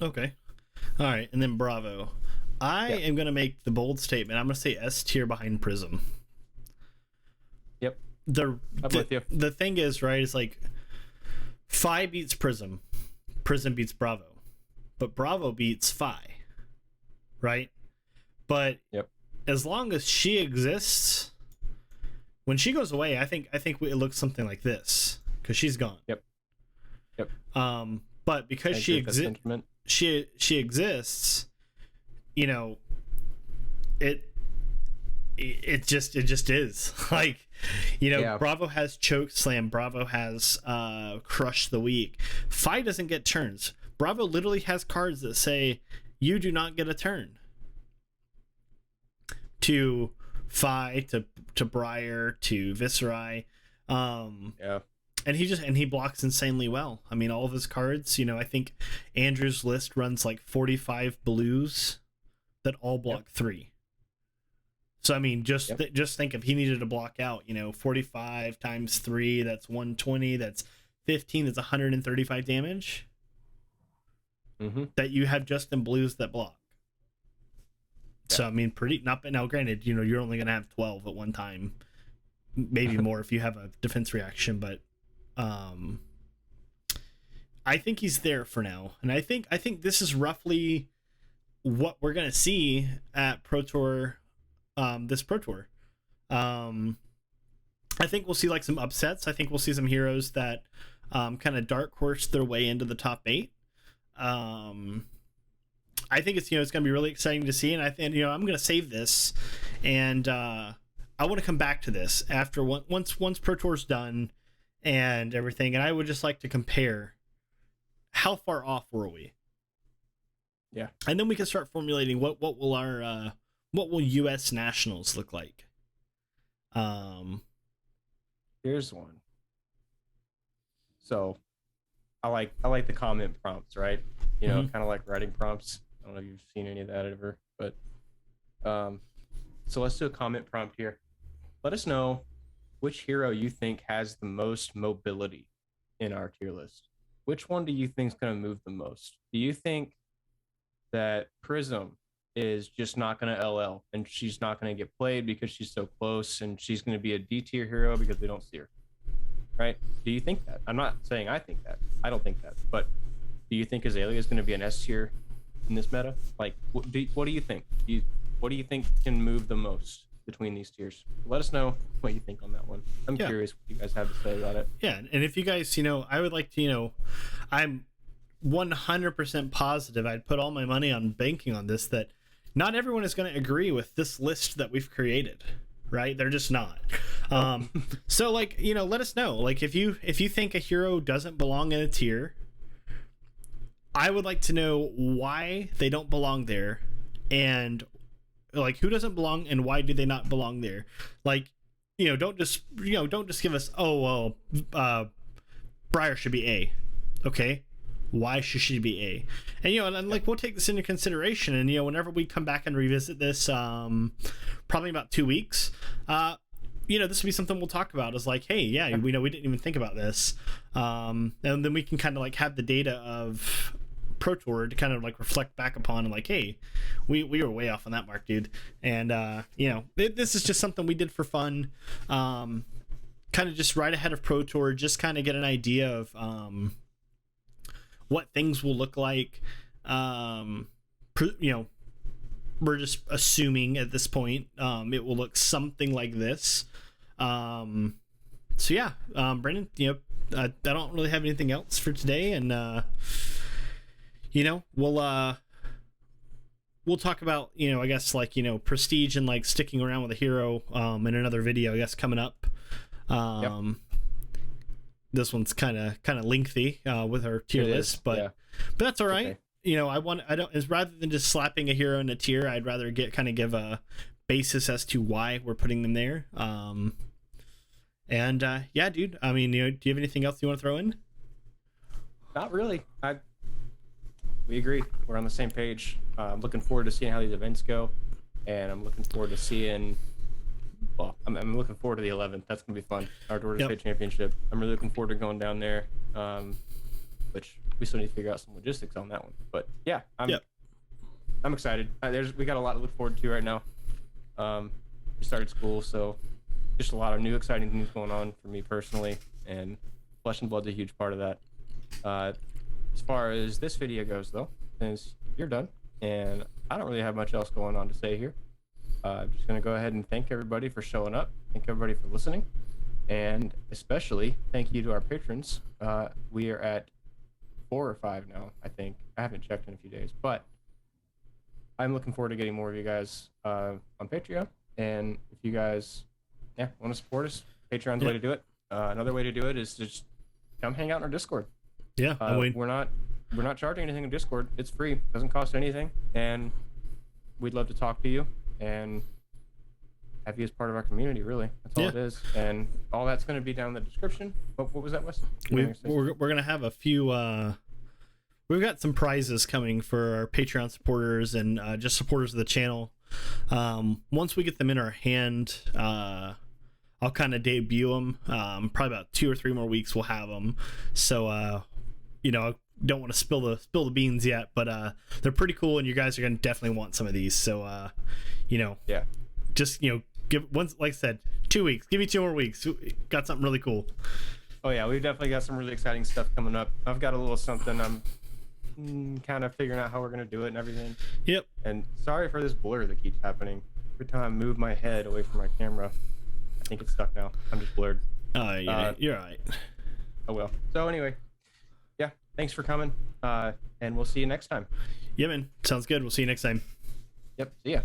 Okay. All right, and then Bravo. I am going to make the bold statement. I'm going to say S tier behind Prism. Yep. The thing is, right, it's Phi beats Prism. Prism beats Bravo. But Bravo beats Phi. Right? But as long as she exists, when she goes away, I think it looks something like this because she's gone. Yep. but because she exists, you know, it just is like, you know, yeah. Bravo has choke slam, Bravo has crush the weak. Fi doesn't get turns. Bravo literally has cards that say you do not get a turn. To Fi, to Briar, to Viserai, yeah, and he blocks insanely well. I mean, all of his cards, you know, I think Andrew's list runs like 45 blues that all block 3. So I mean, just think if he needed to block out, you know, 45 times 3, that's 120, that's 15, that's 135 damage. That you have just in blues that block. Yeah. So I mean, now granted, you know, you're only gonna have 12 at one time, maybe more if you have a defense reaction, but I think he's there for now, and I think this is roughly what we're gonna see at Pro Tour. This Pro Tour, I think we'll see like some upsets. I think we'll see some heroes that kind of dark horse their way into the top 8. I think it's, you know, it's going to be really exciting to see, and I think, you know, I'm going to save this, and I want to come back to this after once Pro Tour's done and everything, and I would just like to compare how far off were we. Yeah, and then we can start formulating what will our what will U.S. nationals look like. Here's one. So, I like the comment prompts, right? You know, kind of like writing prompts. I don't know if you've seen any of that ever, but so let's do a comment prompt here. Let us know which hero you think has the most mobility in our tier list. Which one do you think is going to move the most? Do you think that Prism is just not going to LL and she's not going to get played because she's so close, and she's going to be a D tier hero because we don't see her? Right? Do you think that? I'm not saying I think that. I don't think that. But do you think Azalea is going to be an S tier in this meta? Like, what do you think? What do you think can move the most between these tiers? Let us know what you think on that one. I'm curious what you guys have to say about it. Yeah, and if you guys, you know, I would like to, you know, I'm 100% positive, I'd put all my money on banking on this, that not everyone is going to agree with this list that we've created, right? They're just not. So like, you know, let us know. Like if you think a hero doesn't belong in a tier, I would like to know why they don't belong there, and like who doesn't belong and why do they not belong there. Like, you know, don't just give us, oh well, Briar should be A. Okay, why should she be A? And, you know, and like, we'll take this into consideration, and, you know, whenever we come back and revisit this, probably about 2 weeks, you know, this will be something we'll talk about, is like, hey, yeah, we know we didn't even think about this, and then we can kind of like have the data of Pro Tour to kind of like reflect back upon, and like, hey, we were way off on that mark, dude. And you know, this is just something we did for fun, kind of just right ahead of Pro Tour, just kind of get an idea of what things will look like. You know, we're just assuming at this point it will look something like this. So yeah, Brendan, you know, I don't really have anything else for today, and you know, we'll talk about, you know, I guess like, you know, prestige and like sticking around with a hero in another video, I guess, coming up. This one's kind of lengthy with our tier list, but that's all right. Okay. You know, rather than just slapping a hero in a tier, I'd rather give a basis as to why we're putting them there. And yeah, dude, I mean, you know, do you have anything else you want to throw in? Not really. We agree. We're on the same page. I'm looking forward to seeing how these events go, and I'm looking forward to seeing. Well, I'm looking forward to the 11th. That's gonna be fun. Our Door State Championship. I'm really looking forward to going down there. Which we still need to figure out some logistics on that one. But yeah, I'm excited. We got a lot to look forward to right now. We started school, so just a lot of new exciting things going on for me personally, and Flesh and Blood's a huge part of that. As far as this video goes, though, since you're done, and I don't really have much else going on to say here, I'm just going to go ahead and thank everybody for showing up, thank everybody for listening, and especially thank you to our patrons. We are at 4 or 5 now, I think. I haven't checked in a few days, but I'm looking forward to getting more of you guys on Patreon. And if you guys want to support us, Patreon's the way to do it. Another way to do it is to just come hang out in our Discord. Yeah, we're not charging anything in Discord. It's free, doesn't cost anything, and we'd love to talk to you and have you as part of our community. Really, that's all it is, and all that's going to be down in the description. What was that, Wes? We're gonna have a few. We've got some prizes coming for our Patreon supporters and just supporters of the channel. Once we get them in our hand, I'll kind of debut them. Probably about 2 or 3 more weeks we'll have them. So, you know, I don't want to spill the beans yet, but they're pretty cool, and you guys are gonna definitely want some of these. So, you know, just give once, like I said, 2 weeks. Give me 2 more weeks. Got something really cool. Oh yeah, we've definitely got some really exciting stuff coming up. I've got a little something. I'm kind of figuring out how we're gonna do it and everything. Yep. And sorry for this blur that keeps happening. Every time I move my head away from my camera, I think it's stuck now. I'm just blurred. Oh yeah, you're all right. Oh well. So anyway, yeah, thanks for coming. And we'll see you next time. Yeah, man. Sounds good. We'll see you next time. Yep. See ya.